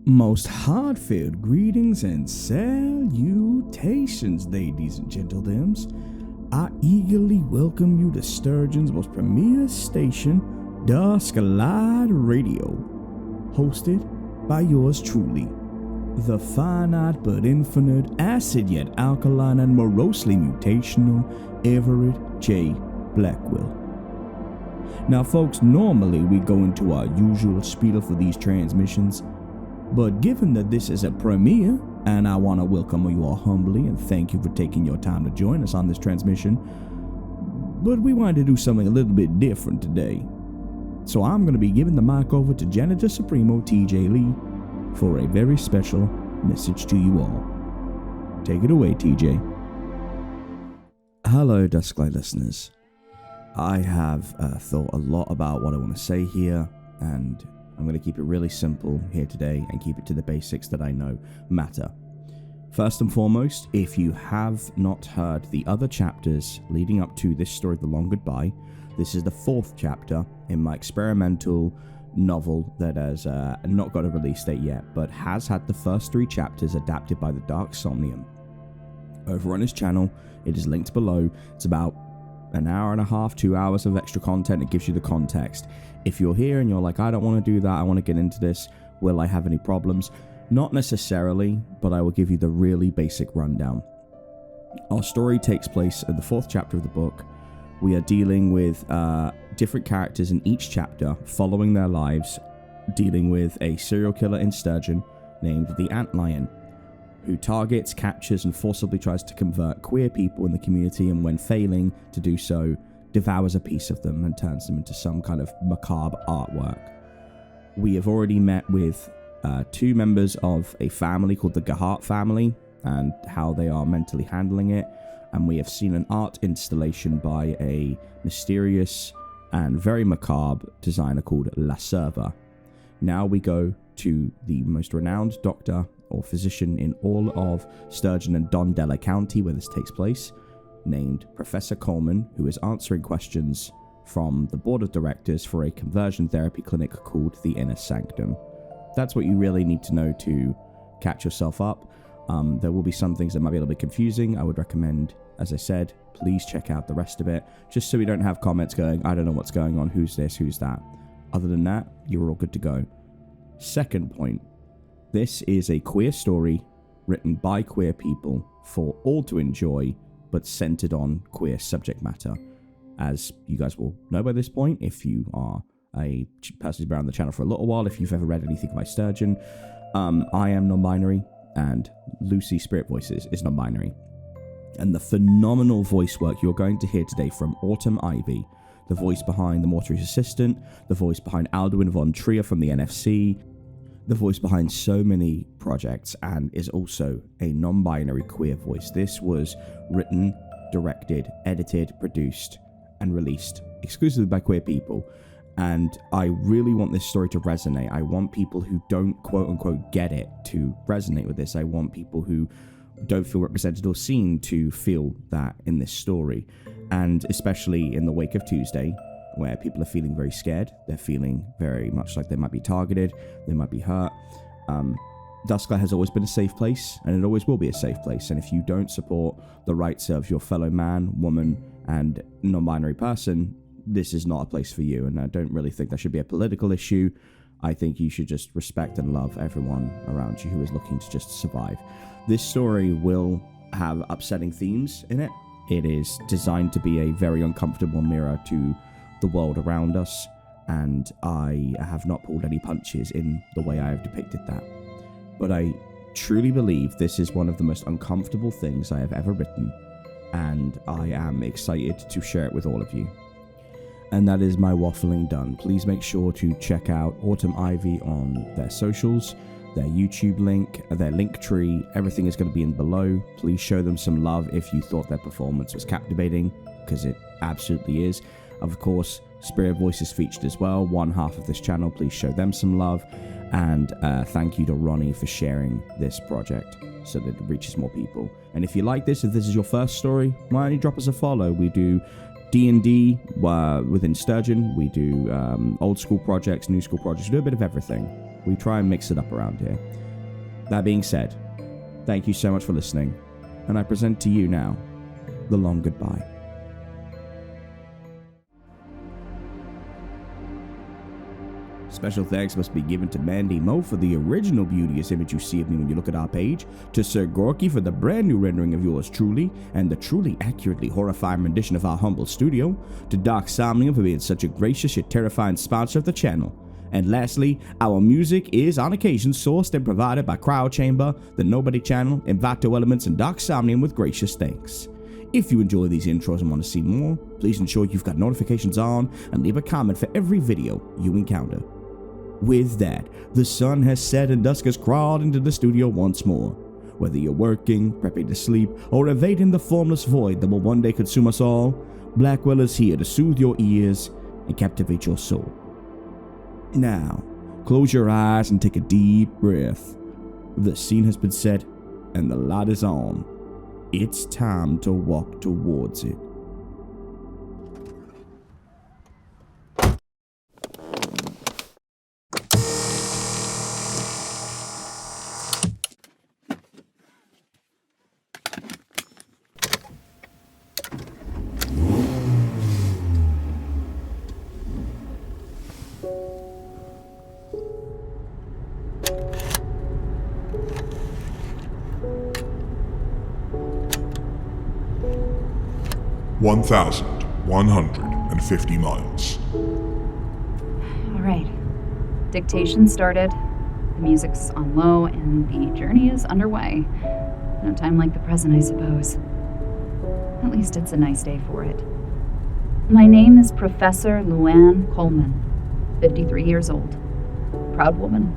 Most heartfelt greetings and salutations, ladies and gentlemen. I eagerly welcome you to Sturgeon's most premier station, Dusklight Radio, hosted by yours truly, the finite but infinite, acid yet alkaline and morosely mutational Everett J. Blackwell. Now folks, normally we go into our usual spiel for these transmissions, but given that this is a premiere, and I want to welcome you all humbly and thank you for taking your time to join us on this transmission, but we wanted to do something a little bit different today. So I'm going to be giving the mic over to Janitor Supremo TJ Lee for a very special message to you all. Take it away, TJ. Hello, Dusklight listeners. I have thought a lot about what I want to say here, and I'm going to keep it really simple here today and keep it to the basics that I know matter. First and foremost, if you have not heard the other chapters leading up to this story, The Long Goodbye, this is the fourth chapter in my experimental novel that has not got a release date yet, but has had the first three chapters adapted by the Dark Somnium. Over on his channel, it is linked below. It's about an hour and a half, 2 hours of extra content. It gives you the context. If you're here and you're like, I don't want to do that, I want to get into this, will I have any problems? Not necessarily, but I will give you the really basic rundown. Our story takes place in the fourth chapter of the book. We are dealing with different characters in each chapter, following their lives, dealing with a serial killer in Sturgeon named the Antlion, who targets, captures, and forcibly tries to convert queer people in the community, and when failing to do so, devours a piece of them and turns them into some kind of macabre artwork. We have already met with two members of a family called the Gahart family and how they are mentally handling it, and we have seen an art installation by a mysterious and very macabre designer called La Serva. Now we go to the most renowned doctor or physician in all of Sturgeon and Dondella County where this takes place, named Professor Coleman, who is answering questions from the board of directors for a conversion therapy clinic called the Inner Sanctum. That's what you really need to know to catch yourself up. There will be some things that might be a little bit confusing. I would recommend, as I said, please check out the rest of it, just so we don't have comments going, I don't know what's going on, who's this, who's that. Other than that, you're all good to go. Second point, this is a queer story written by queer people for all to enjoy, but centered on queer subject matter. As you guys will know by this point, if you are a person who's been on the channel for a little while, if you've ever read anything by Sturgeon, I am non-binary, and Lucy Spirit Voices is non-binary. And the phenomenal voice work you're going to hear today from Autumn Ivy, the voice behind the Mortuary's Assistant, the voice behind Alduin von Trier from the NFC, the voice behind so many projects, and is also a non-binary queer voice. This was written, directed, edited, produced, and released exclusively by queer people. And I really want this story to resonate. I want people who don't quote-unquote get it to resonate with this. I want people who don't feel represented or seen to feel that in this story. And especially in the wake of Tuesday, where people are feeling very scared, they're feeling very much like they might be targeted, they might be hurt. Dusklight has always been a safe place, and it always will be a safe place. And if you don't support the rights of your fellow man, woman, and non-binary person, this is not a place for you. And I don't really think that should be a political issue. I think you should just respect and love everyone around you who is looking to just survive. This story will have upsetting themes in it. It is designed to be a very uncomfortable mirror to the world around us, and I have not pulled any punches in the way I have depicted that. But I truly believe this is one of the most uncomfortable things I have ever written, and I am excited to share it with all of you. And that is my waffling done. Please make sure to check out Autumn Ivy on their socials, their YouTube link, their link tree. Everything is going to be in below. Please show them some love if you thought their performance was captivating, because it absolutely is. Of course, Spirit Voices featured as well, one half of this channel. Please show them some love. And thank you to Ronnie for sharing this project so that it reaches more people. And if you like this, if this is your first story, why don't you drop us a follow? We do D&D within Sturgeon. We do old school projects, new school projects. We do a bit of everything. We try and mix it up around here. That being said, thank you so much for listening, and I present to you now the long goodbye. Special thanks must be given to Mandy Mo for the original beauteous image you see of me when you look at our page, to Sir Gorky for the brand new rendering of yours truly, and the truly accurately horrifying rendition of our humble studio, to Dark Somnium for being such a gracious yet terrifying sponsor of the channel. And lastly, our music is on occasion sourced and provided by Cryo Chamber, the Nobody Channel, Invacto Elements, and Dark Somnium with gracious thanks. If you enjoy these intros and want to see more, please ensure you've got notifications on and leave a comment for every video you encounter. With that, the sun has set and dusk has crawled into the studio once more. Whether you're working, prepping to sleep, or evading the formless void that will one day consume us all, Blackwell is here to soothe your ears and captivate your soul. Now, close your eyes and take a deep breath. The scene has been set and the light is on. It's time to walk towards it. $1,150 miles. All right. Dictation started, the music's on low, and the journey is underway. No time like the present, I suppose. At least it's a nice day for it. My name is Professor Luann Coleman, 53 years old. Proud woman.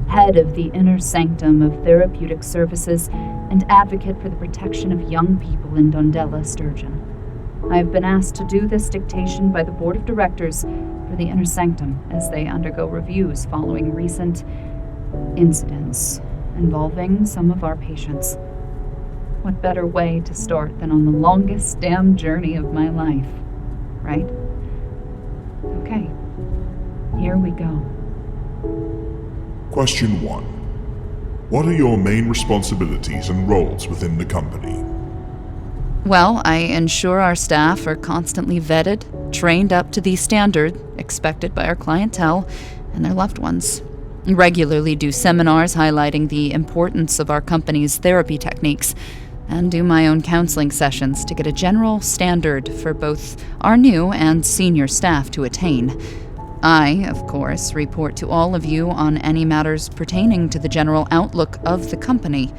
Head of the inner sanctum of therapeutic services and advocate for the protection of young people in Dondella, Sturgeon. I have been asked to do this dictation by the board of directors for the inner sanctum as they undergo reviews following recent incidents involving some of our patients. What better way to start than on the longest damn journey of my life, right? Okay, here we go. Question 1. What are your main responsibilities and roles within the company? Well, I ensure our staff are constantly vetted, trained up to the standard expected by our clientele and their loved ones. Regularly do seminars highlighting the importance of our company's therapy techniques, and do my own counseling sessions to get a general standard for both our new and senior staff to attain. I, of course, report to all of you on any matters pertaining to the general outlook of the company,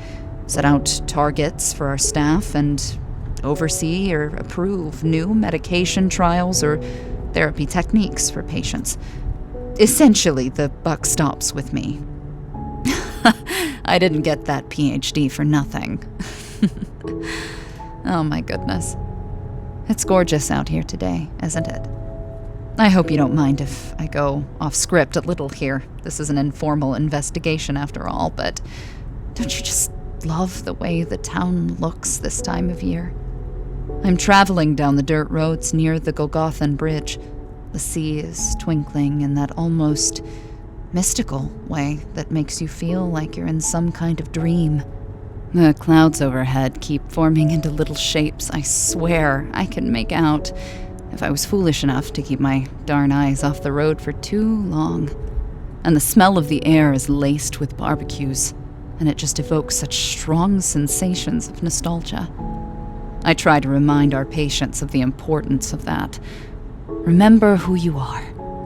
set out targets for our staff, and oversee or approve new medication trials or therapy techniques for patients. Essentially, the buck stops with me. I didn't get that PhD for nothing. Oh my goodness. It's gorgeous out here today, isn't it? I hope you don't mind if I go off script a little here. This is an informal investigation after all, but don't you just love the way the town looks this time of year? I'm traveling down the dirt roads near the Golgothan Bridge. The sea is twinkling in that almost mystical way that makes you feel like you're in some kind of dream. The clouds overhead keep forming into little shapes I swear I can make out if I was foolish enough to keep my darn eyes off the road for too long. And the smell of the air is laced with barbecues, and it just evokes such strong sensations of nostalgia. I try to remind our patients of the importance of that. Remember who you are,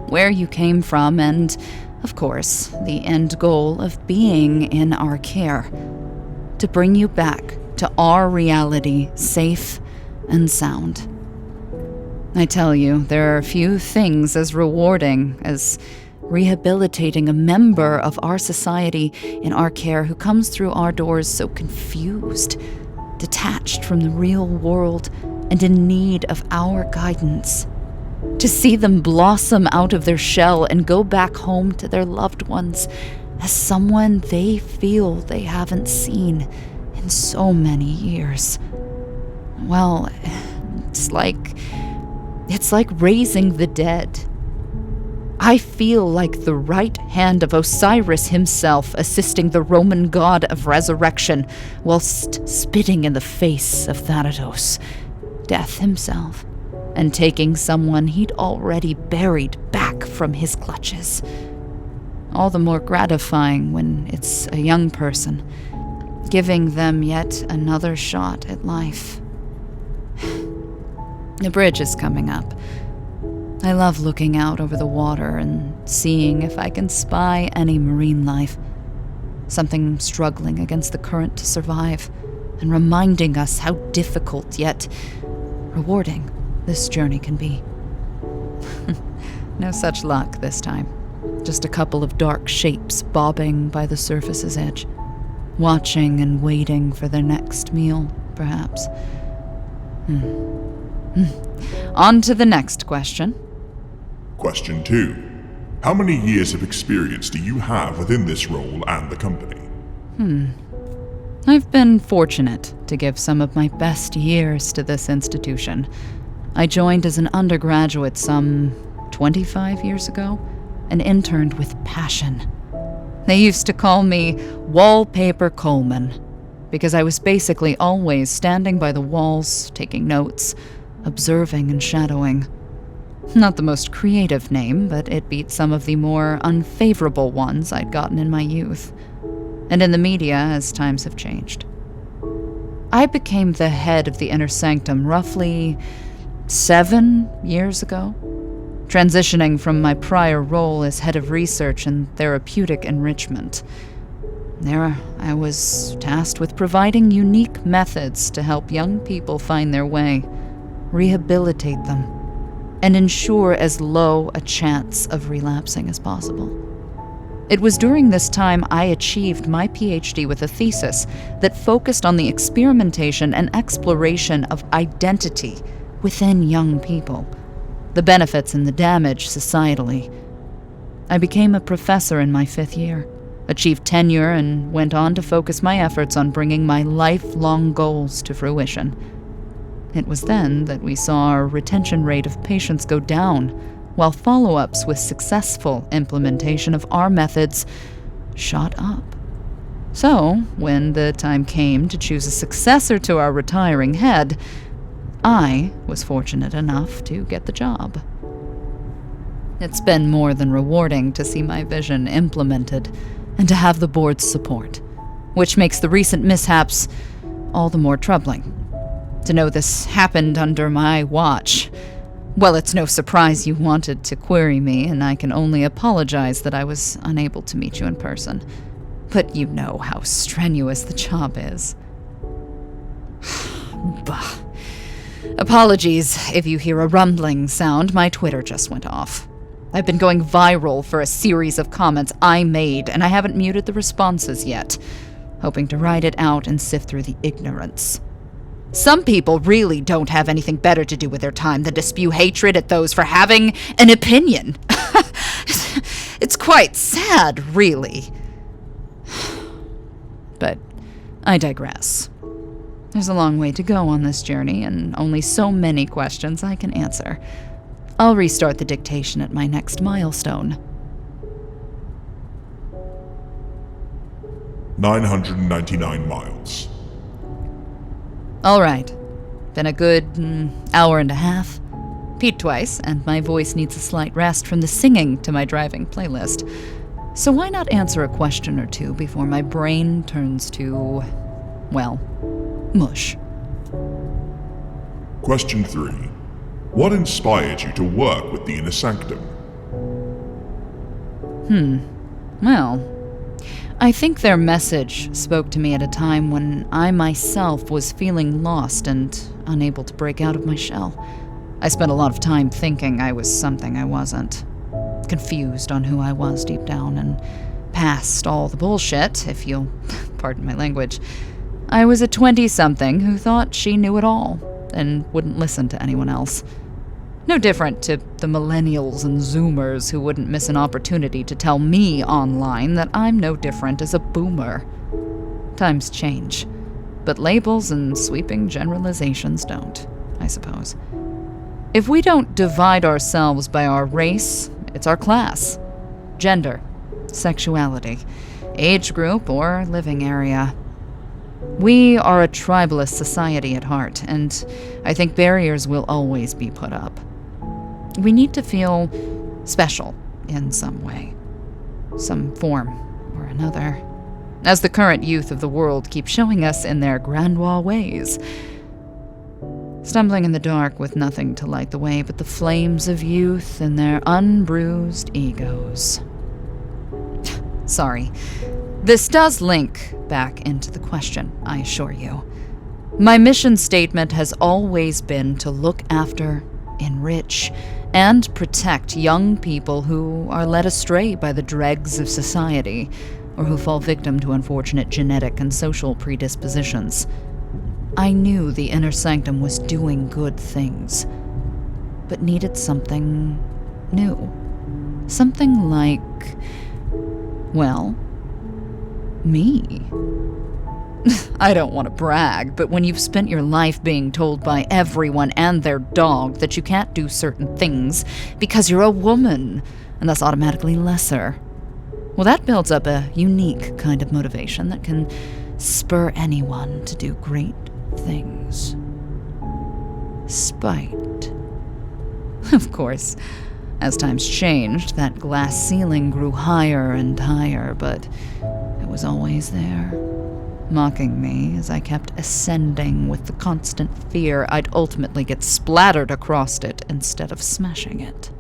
where you came from, and, of course, the end goal of being in our care. To bring you back to our reality, safe and sound. I tell you, there are few things as rewarding as rehabilitating a member of our society in our care who comes through our doors so confused, detached from the real world, and in need of our guidance. To see them blossom out of their shell and go back home to their loved ones as someone they feel they haven't seen in so many years. Well, it's like raising the dead. I feel like the right hand of Osiris himself assisting the Roman god of resurrection whilst spitting in the face of Thanatos, death himself, and taking someone he'd already buried back from his clutches. All the more gratifying when it's a young person, giving them yet another shot at life. The bridge is coming up. I love looking out over the water and seeing if I can spy any marine life. Something struggling against the current to survive, and reminding us how difficult yet rewarding this journey can be. No such luck this time. Just a couple of dark shapes bobbing by the surface's edge, watching and waiting for their next meal, perhaps. On to the next question. Question 2. How many years of experience do you have within this role and the company? I've been fortunate to give some of my best years to this institution. I joined as an undergraduate some 25 years ago, and interned with passion. They used to call me Wallpaper Coleman, because I was basically always standing by the walls, taking notes, observing and shadowing. Not the most creative name, but it beat some of the more unfavorable ones I'd gotten in my youth, and in the media as times have changed. I became the head of the inner sanctum roughly 7 years ago, transitioning from my prior role as head of research and therapeutic enrichment. There, I was tasked with providing unique methods to help young people find their way, rehabilitate them, and ensure as low a chance of relapsing as possible. It was during this time I achieved my PhD with a thesis that focused on the experimentation and exploration of identity within young people, the benefits and the damage societally. I became a professor in my 5th year, achieved tenure, and went on to focus my efforts on bringing my lifelong goals to fruition. It was then that we saw our retention rate of patients go down, while follow-ups with successful implementation of our methods shot up. So, when the time came to choose a successor to our retiring head, I was fortunate enough to get the job. It's been more than rewarding to see my vision implemented and to have the board's support, which makes the recent mishaps all the more troubling. To know this happened under my watch, well, it's no surprise you wanted to query me, and I can only apologize that I was unable to meet you in person. But you know how strenuous the job is. Bah. Apologies if you hear a rumbling sound. My Twitter just went off. I've been going viral for a series of comments I made, and I haven't muted the responses yet, hoping to ride it out and sift through the ignorance. Some people really don't have anything better to do with their time than to spew hatred at those for having an opinion. It's quite sad, really. But I digress. There's a long way to go on this journey, and only so many questions I can answer. I'll restart the dictation at my next milestone. 999 miles. All right. Been a good hour and a half. Peed twice, and my voice needs a slight rest from the singing to my driving playlist. So why not answer a question or two before my brain turns to, well, mush. Question 3. What inspired you to work with the Inner Sanctum? Well, I think their message spoke to me at a time when I myself was feeling lost and unable to break out of my shell. I spent a lot of time thinking I was something I wasn't, confused on who I was deep down, and past all the bullshit, if you'll pardon my language. I was a 20-something who thought she knew it all, and wouldn't listen to anyone else. No different to the millennials and zoomers who wouldn't miss an opportunity to tell me online that I'm no different as a boomer. Times change, but labels and sweeping generalizations don't, I suppose. If we don't divide ourselves by our race, It's our class, gender, sexuality, age group, or living area. We are a tribalist society at heart, and I think barriers will always be put up. We need to feel special in some way, some form or another, as the current youth of the world keep showing us in their grandois ways. Stumbling in the dark with nothing to light the way but the flames of youth and their unbruised egos. Sorry. This does link back into the question, I assure you. My mission statement has always been to look after, enrich, and protect young people who are led astray by the dregs of society, or who fall victim to unfortunate genetic and social predispositions. I knew the inner sanctum was doing good things, but needed something new. Something like, well, me. I don't want to brag, but when you've spent your life being told by everyone and their dog that you can't do certain things because you're a woman, and thus automatically lesser, well, that builds up a unique kind of motivation that can spur anyone to do great things. Spite. Of course, as times changed, that glass ceiling grew higher and higher, but it was always there, mocking me as I kept ascending with the constant fear I'd ultimately get splattered across it instead of smashing it.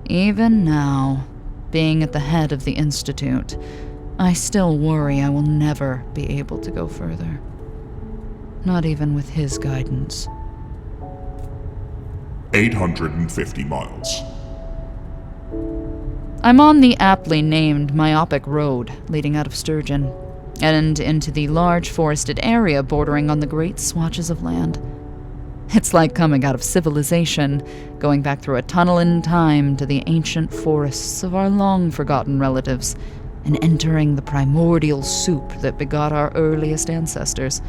Even now, being at the head of the Institute, I still worry I will never be able to go further. Not even with his guidance. 850 miles. I'm on the aptly named myopic road leading out of Sturgeon, and into the large forested area bordering on the great swatches of land. It's like coming out of civilization, going back through a tunnel in time to the ancient forests of our long-forgotten relatives, and entering the primordial soup that begot our earliest ancestors.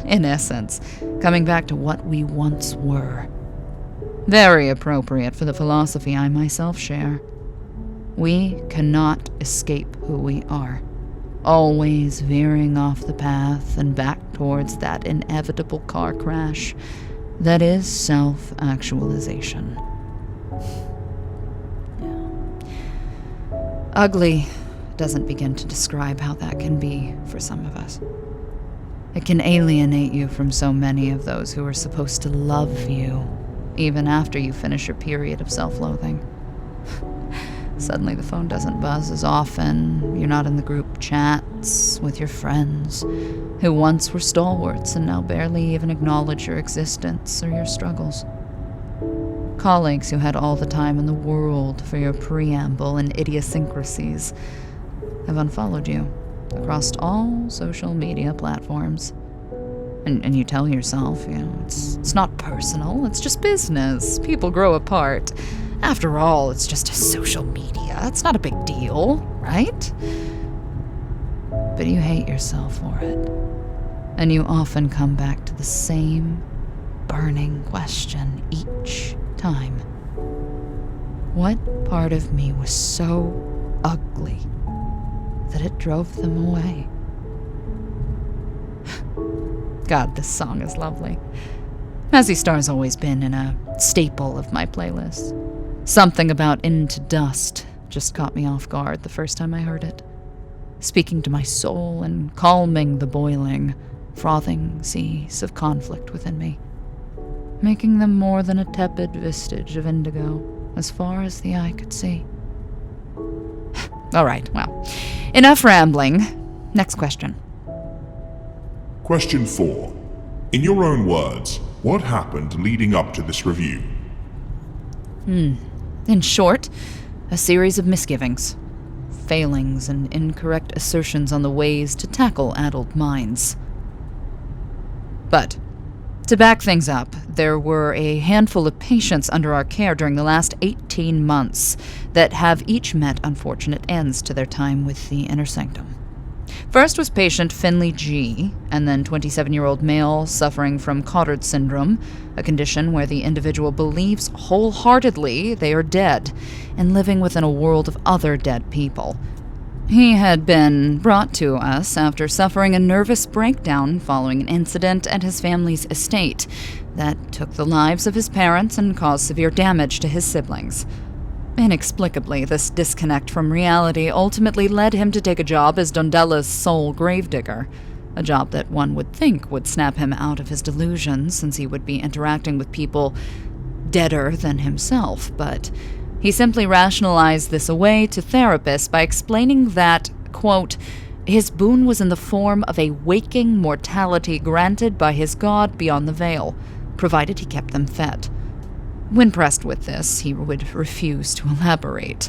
In essence, coming back to what we once were. Very appropriate for the philosophy I myself share. We cannot escape who we are, always veering off the path and back towards that inevitable car crash that is self-actualization. Ugly doesn't begin to describe how that can be for some of us. It can alienate you from so many of those who are supposed to love you, even after you finish your period of self-loathing. Suddenly the phone doesn't buzz as often, you're not in the group chats with your friends, who once were stalwarts and now barely even acknowledge your existence or your struggles. Colleagues who had all the time in the world for your preamble and idiosyncrasies have unfollowed you across all social media platforms. And you tell yourself, it's not personal, it's just business. People grow apart. After all, it's just a social media. It's not a big deal, right? But you hate yourself for it. And you often come back to the same burning question each time. What part of me was so ugly that it drove them away? God, this song is lovely. Mazzy Star's always been in a staple of my playlists. Something about Into Dust just caught me off guard the first time I heard it, speaking to my soul and calming the boiling, frothing seas of conflict within me, making them more than a tepid vestige of indigo as far as the eye could see. All right, well, enough rambling. Next question. Question 4. In your own words, what happened leading up to this review? In short, a series of misgivings, failings, and incorrect assertions on the ways to tackle addled minds. But, to back things up, there were a handful of patients under our care during the last 18 months that have each met unfortunate ends to their time with the inner sanctum. First was patient Finley G., and then 27-year-old male suffering from Cotard syndrome, a condition where the individual believes wholeheartedly they are dead and living within a world of other dead people. He had been brought to us after suffering a nervous breakdown following an incident at his family's estate that took the lives of his parents and caused severe damage to his siblings. Inexplicably, this disconnect from reality ultimately led him to take a job as Dondella's sole gravedigger, a job that one would think would snap him out of his delusions since he would be interacting with people deader than himself, but he simply rationalized this away to therapists by explaining that, quote, his boon was in the form of a waking mortality granted by his god beyond the veil, provided he kept them fed. When pressed with this, he would refuse to elaborate.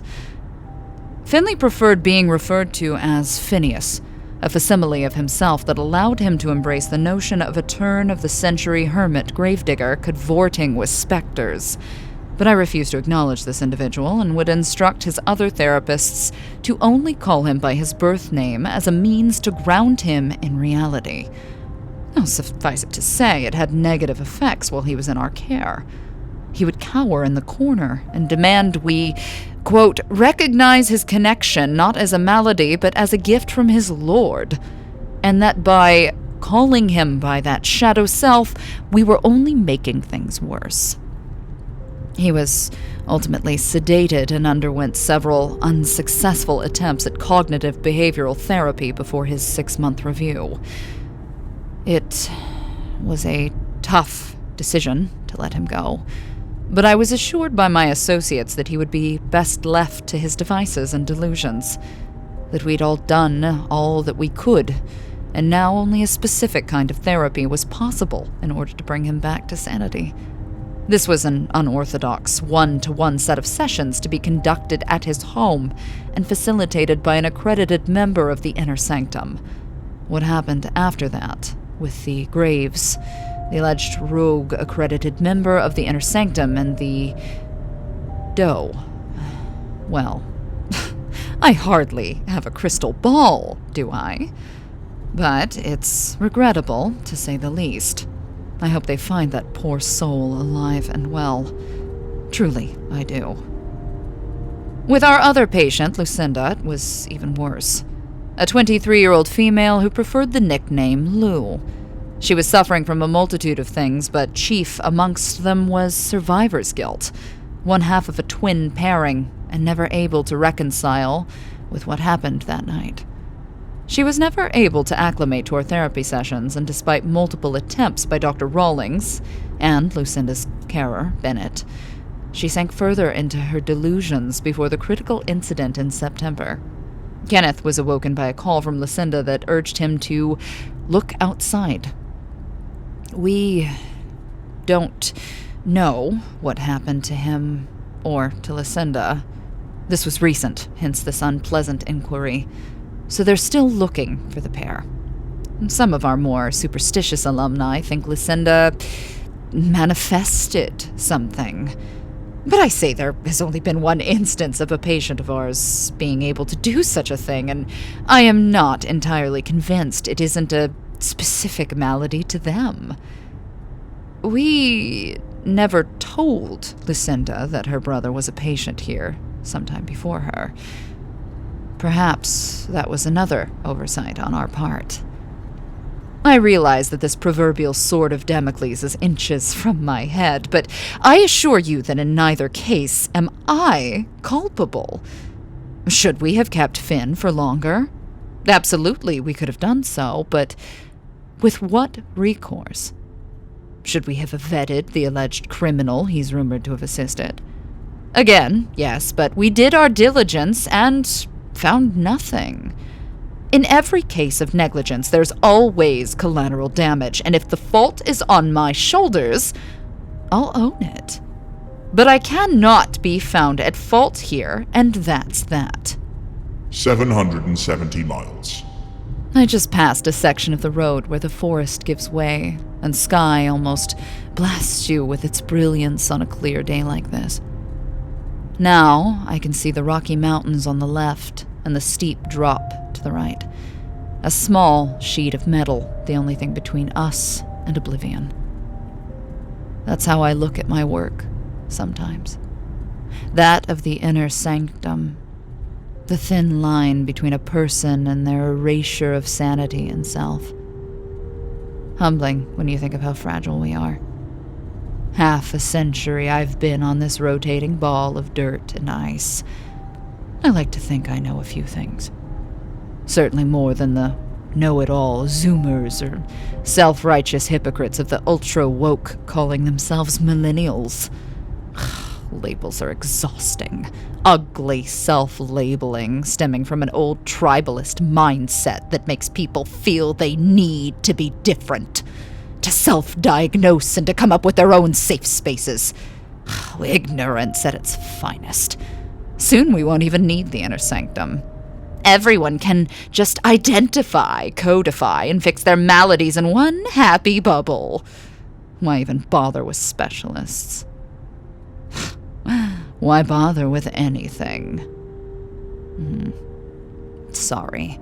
Finley preferred being referred to as Phineas, a facsimile of himself that allowed him to embrace the notion of a turn-of-the-century hermit gravedigger cavorting with specters. But I refused to acknowledge this individual and would instruct his other therapists to only call him by his birth name as a means to ground him in reality. Now, suffice it to say, it had negative effects while he was in our care. He would cower in the corner and demand we, quote, recognize his connection not as a malady but as a gift from his lord, and that by calling him by that shadow self, we were only making things worse. He was ultimately sedated and underwent several unsuccessful attempts at cognitive behavioral therapy before his 6-month review. It was a tough decision to let him go, but I was assured by my associates that he would be best left to his devices and delusions, that we'd all done all that we could, and now only a specific kind of therapy was possible in order to bring him back to sanity. This was an unorthodox one-to-one set of sessions to be conducted at his home and facilitated by an accredited member of the inner sanctum. What happened after that, with the graves, the alleged rogue accredited member of the inner sanctum and the doe? Well, I hardly have a crystal ball, do I? But it's regrettable, to say the least. I hope they find that poor soul alive and well. Truly, I do. With our other patient, Lucinda, it was even worse. A 23-year-old female who preferred the nickname Lou. She was suffering from a multitude of things, but chief amongst them was survivor's guilt, one half of a twin pairing, and never able to reconcile with what happened that night. She was never able to acclimate to our therapy sessions, and despite multiple attempts by Dr. Rawlings and Lucinda's carer, Bennett, she sank further into her delusions before the critical incident in September. Kenneth was awoken by a call from Lucinda that urged him to look outside. We don't know what happened to him or to Lucinda. This was recent, hence this unpleasant inquiry. So they're still looking for the pair. Some of our more superstitious alumni think Lucinda manifested something. But I say there has only been one instance of a patient of ours being able to do such a thing, and I am not entirely convinced it isn't a specific malady to them. We never told Lucinda that her brother was a patient here sometime before her. Perhaps that was another oversight on our part. I realize that this proverbial sword of Damocles is inches from my head, but I assure you that in neither case am I culpable. Should we have kept Finn for longer? Absolutely, we could have done so, but with what recourse? Should we have vetted the alleged criminal he's rumored to have assisted? Again, yes, but we did our diligence and found nothing. In every case of negligence, there's always collateral damage, and if the fault is on my shoulders, I'll own it. But I cannot be found at fault here, and that's that. 770 miles. I just passed a section of the road where the forest gives way, and sky almost blasts you with its brilliance on a clear day like this. Now I can see the Rocky Mountains on the left and the steep drop to the right. A small sheet of metal, the only thing between us and oblivion. That's how I look at my work, sometimes. That of the inner sanctum. The thin line between a person and their erasure of sanity and self. Humbling when you think of how fragile we are. Half a century I've been on this rotating ball of dirt and ice. I like to think I know a few things. Certainly more than the know-it-all Zoomers or self-righteous hypocrites of the ultra-woke calling themselves millennials. Labels are exhausting. Ugly self-labeling stemming from an old tribalist mindset that makes people feel they need to be different, to self-diagnose and to come up with their own safe spaces. Ignorance at its finest. Soon we won't even need the inner sanctum. Everyone can just identify, codify, and fix their maladies in one happy bubble. Why even bother with specialists? Why bother with anything? Sorry.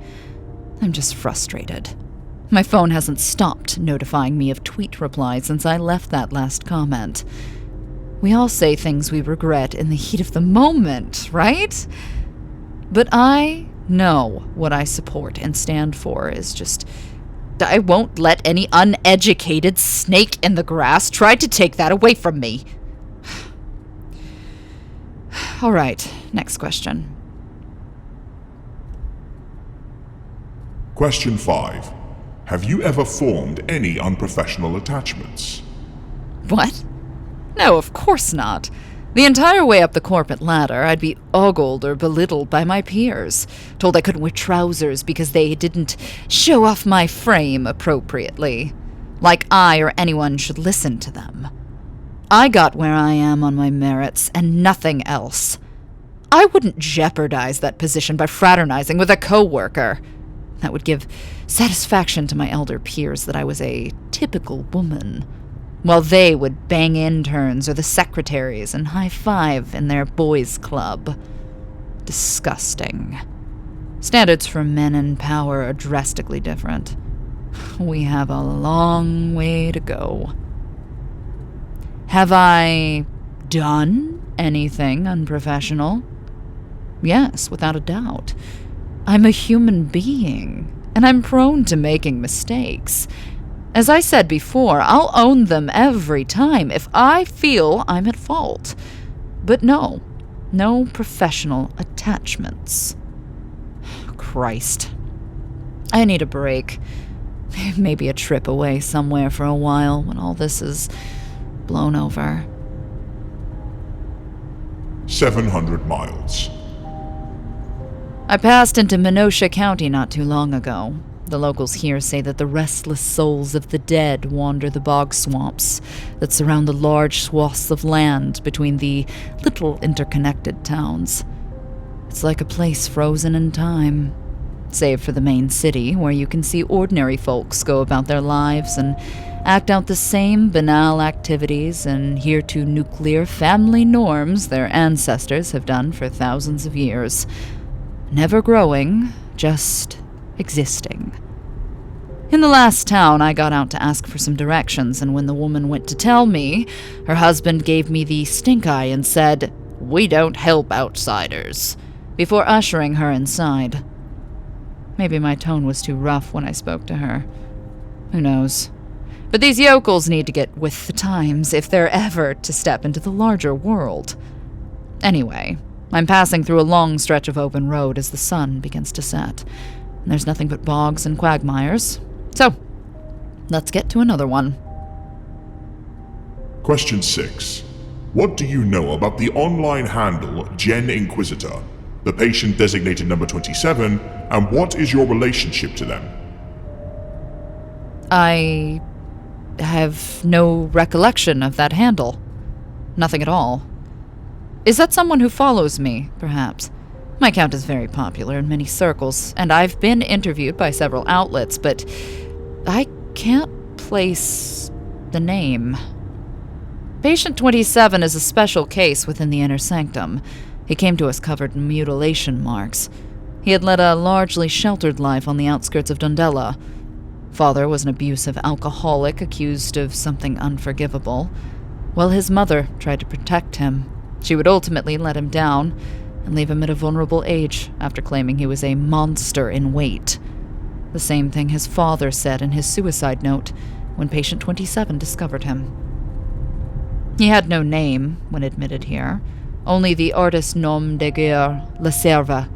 I'm just frustrated. My phone hasn't stopped notifying me of tweet replies since I left that last comment. We all say things we regret in the heat of the moment, right? But I know what I support and stand for is just... I won't let any uneducated snake in the grass try to take that away from me. All right, next question. Question 5. Have you ever formed any unprofessional attachments? What? No, of course not. The entire way up the corporate ladder, I'd be ogled or belittled by my peers, told I couldn't wear trousers because they didn't show off my frame appropriately, like I or anyone should listen to them. I got where I am on my merits and nothing else. I wouldn't jeopardize that position by fraternizing with a coworker. That would give satisfaction to my elder peers that I was a typical woman, while they would bang interns or the secretaries and high-five in their boys' club. Disgusting. Standards for men in power are drastically different. We have a long way to go. Have I done anything unprofessional? Yes, without a doubt. I'm a human being, and I'm prone to making mistakes. As I said before, I'll own them every time if I feel I'm at fault. But no professional attachments. Christ. I need a break. Maybe a trip away somewhere for a while when all this is blown over. 700 miles. I passed into Kenosha County not too long ago. The locals here say that the restless souls of the dead wander the bog swamps that surround the large swaths of land between the little interconnected towns. It's like a place frozen in time, save for the main city, where you can see ordinary folks go about their lives and act out the same banal activities and hear to nuclear family norms their ancestors have done for thousands of years. Never growing, just existing. In the last town, I got out to ask for some directions, and when the woman went to tell me, her husband gave me the stink eye and said, "We don't help outsiders," before ushering her inside. Maybe my tone was too rough when I spoke to her. Who knows? But these yokels need to get with the times if they're ever to step into the larger world. Anyway, I'm passing through a long stretch of open road as the sun begins to set, and there's nothing but bogs and quagmires. So, let's get to another one. Question 6. What do you know about the online handle Gen Inquisitor, the patient designated number 27, and what is your relationship to them? I have no recollection of that handle. Nothing at all. Is that someone who follows me, perhaps? My account is very popular in many circles, and I've been interviewed by several outlets, but I can't place the name. Patient 27 is a special case within the inner sanctum. He came to us covered in mutilation marks. He had led a largely sheltered life on the outskirts of Dundela. Father was an abusive alcoholic accused of something unforgivable. While his mother tried to protect him, she would ultimately let him down and leave him at a vulnerable age after claiming he was a monster in weight. The same thing his father said in his suicide note when patient 27 discovered him. He had no name when admitted here, only the artist nom de guerre, La Serva.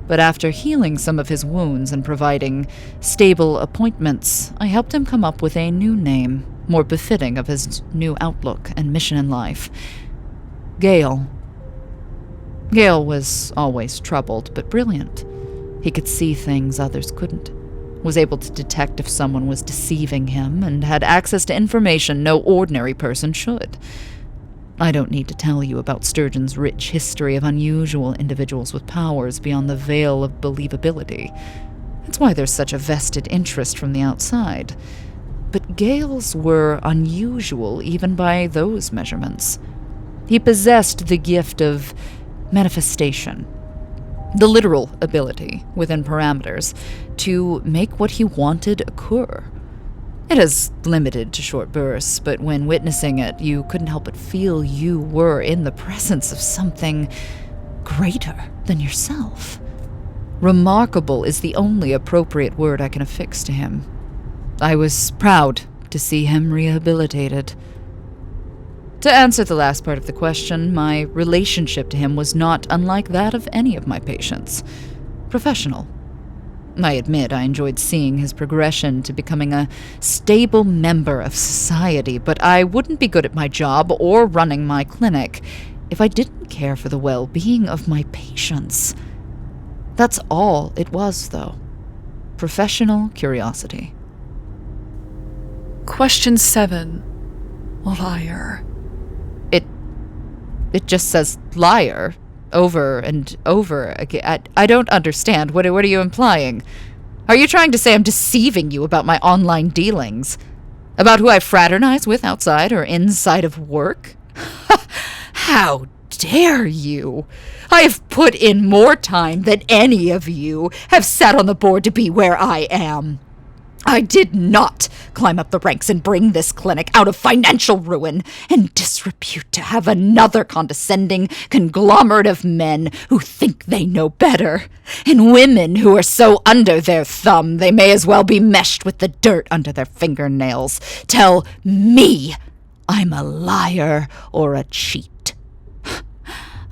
But after healing some of his wounds and providing stable appointments, I helped him come up with a new name, more befitting of his new outlook and mission in life. Gael. Gael was always troubled, but brilliant. He could see things others couldn't, was able to detect if someone was deceiving him, and had access to information no ordinary person should. I don't need to tell you about Sturgeon's rich history of unusual individuals with powers beyond the veil of believability. That's why there's such a vested interest from the outside. But Gael's were unusual even by those measurements. He possessed the gift of manifestation, the literal ability, within parameters, to make what he wanted occur. It is limited to short bursts, but when witnessing it, you couldn't help but feel you were in the presence of something greater than yourself. Remarkable is the only appropriate word I can affix to him. I was proud to see him rehabilitated. To answer the last part of the question, my relationship to him was not unlike that of any of my patients. Professional. I admit I enjoyed seeing his progression to becoming a stable member of society, but I wouldn't be good at my job or running my clinic if I didn't care for the well-being of my patients. That's all it was, though. Professional curiosity. Question 7. Liar. It just says liar over and over again. I don't understand. What are you implying? Are you trying to say I'm deceiving you about my online dealings? About who I fraternize with outside or inside of work? How dare you? I have put in more time than any of you have sat on the board to be where I am. I did not climb up the ranks and bring this clinic out of financial ruin and disrepute to have another condescending conglomerate of men who think they know better, and women who are so under their thumb they may as well be meshed with the dirt under their fingernails. Tell me I'm a liar or a cheat.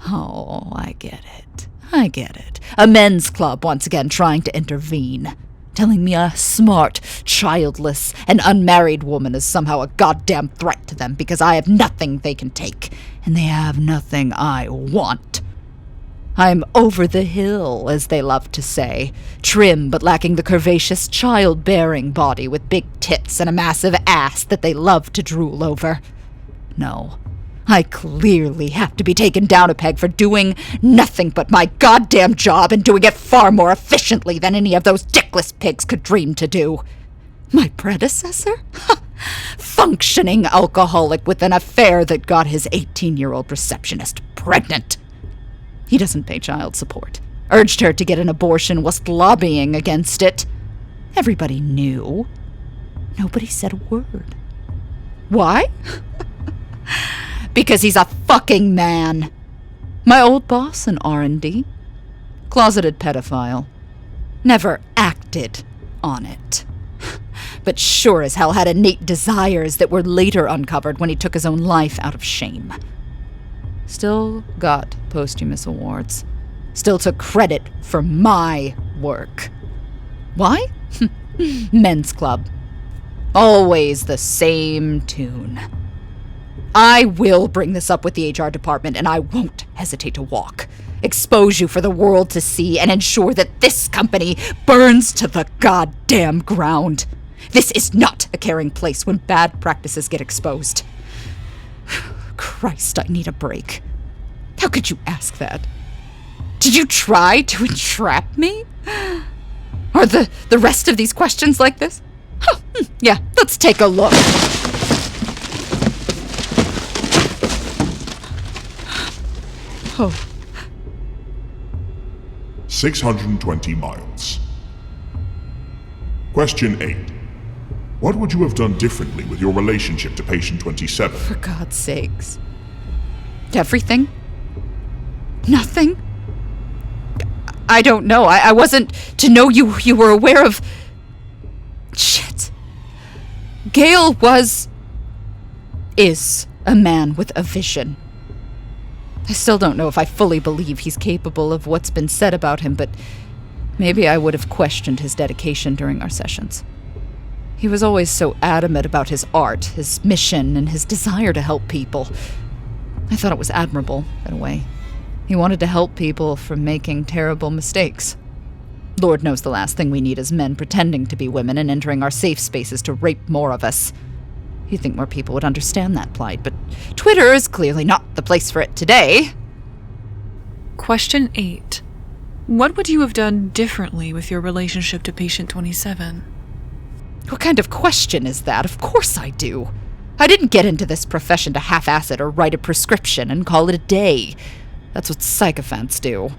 Oh, I get it. A men's club once again trying to intervene. Telling me a smart, childless, and unmarried woman is somehow a goddamn threat to them because I have nothing they can take, and they have nothing I want. I'm over the hill, as they love to say, trim but lacking the curvaceous childbearing body with big tits and a massive ass that they love to drool over. No, I clearly have to be taken down a peg for doing nothing but my goddamn job and doing it far more efficiently than any of those dickless pigs could dream to do. My predecessor? Functioning alcoholic with an affair that got his 18-year-old receptionist pregnant. He doesn't pay child support. Urged her to get an abortion whilst lobbying against it. Everybody knew. Nobody said a word. Why? Because he's a fucking man. My old boss in R&D. Closeted pedophile. Never acted on it. But sure as hell had innate desires that were later uncovered when he took his own life out of shame. Still got posthumous awards. Still took credit for my work. Why? Men's club. Always the same tune. I will bring this up with the HR department, and I won't hesitate to walk. Expose you for the world to see and ensure that this company burns to the goddamn ground. This is not a caring place when bad practices get exposed. Christ, I need a break. How could you ask that? Did you try to entrap me? Are the rest of these questions like this? Yeah, let's take a look. 620 miles. Question 8. What would you have done differently with your relationship to patient 27? For God's sakes. Everything? Nothing? I don't know. I wasn't to know you were aware of... Shit. Gael is a man with a vision. I still don't know if I fully believe he's capable of what's been said about him, but maybe I would have questioned his dedication during our sessions. He was always so adamant about his art, his mission, and his desire to help people. I thought it was admirable, in a way. He wanted to help people from making terrible mistakes. Lord knows the last thing we need is men pretending to be women and entering our safe spaces to rape more of us. You'd think more people would understand that plight, but Twitter is clearly not the place for it today. Question 8. What would you have done differently with your relationship to patient 27? What kind of question is that? Of course I do. I didn't get into this profession to half-ass it or write a prescription and call it a day. That's what sycophants do.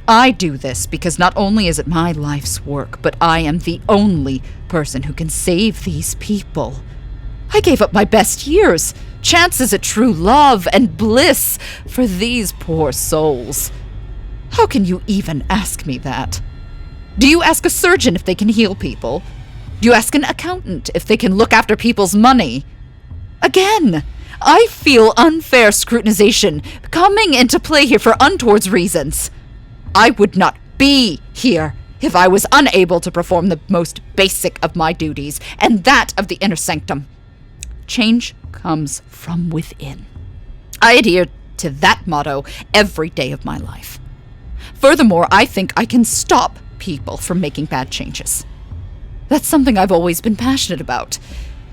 I do this because not only is it my life's work, but I am the only person who can save these people. I gave up my best years, chances at true love and bliss for these poor souls. How can you even ask me that? Do you ask a surgeon if they can heal people? Do you ask an accountant if they can look after people's money? Again, I feel unfair scrutinization coming into play here for untoward reasons. I would not be here if I was unable to perform the most basic of my duties, and that of the inner sanctum. Change comes from within. I adhere to that motto every day of my life. Furthermore, I think I can stop people from making bad changes. That's something I've always been passionate about.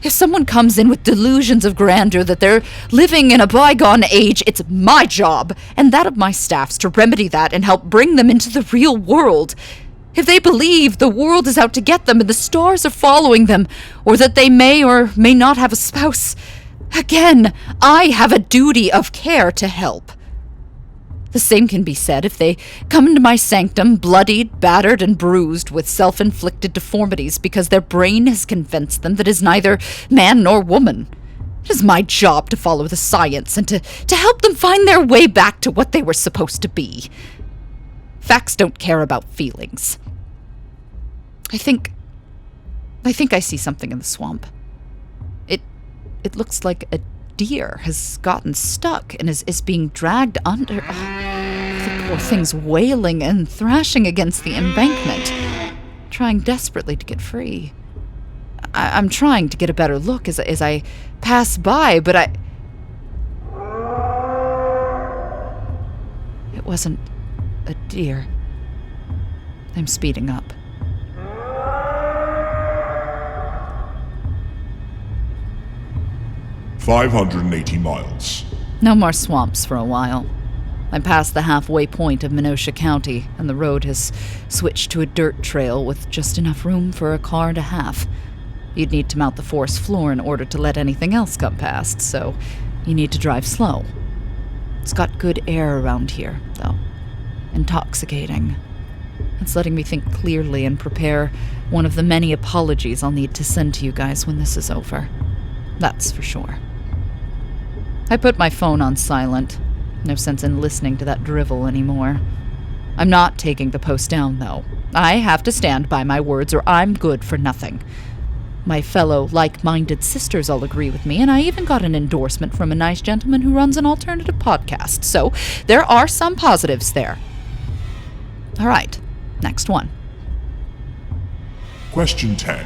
If someone comes in with delusions of grandeur that they're living in a bygone age, it's my job, and that of my staffs, to remedy that and help bring them into the real world. If they believe the world is out to get them and the stars are following them, or that they may or may not have a spouse, again, I have a duty of care to help. The same can be said if they come into my sanctum bloodied, battered, and bruised with self-inflicted deformities because their brain has convinced them that is neither man nor woman. It is my job to follow the science and to help them find their way back to what they were supposed to be. Facts don't care about feelings. I think I see something in the swamp. It looks like a deer has gotten stuck and is being dragged under. The poor thing's wailing and thrashing against the embankment, trying desperately to get free. I'm trying to get a better look as I pass by, but it wasn't a deer. I'm speeding up. $580 miles. No more swamps for a while. I'm past the halfway point of Menasha County, and the road has switched to a dirt trail with just enough room for a car and a half. You'd need to mount the forest floor in order to let anything else come past, so you need to drive slow. It's got good air around here, though. Intoxicating. It's letting me think clearly and prepare one of the many apologies I'll need to send to you guys when this is over. That's for sure. I put my phone on silent. No sense in listening to that drivel anymore. I'm not taking the post down, though. I have to stand by my words or I'm good for nothing. My fellow like-minded sisters all agree with me, and I even got an endorsement from a nice gentleman who runs an alternative podcast, so there are some positives there. All right, next one. Question 10.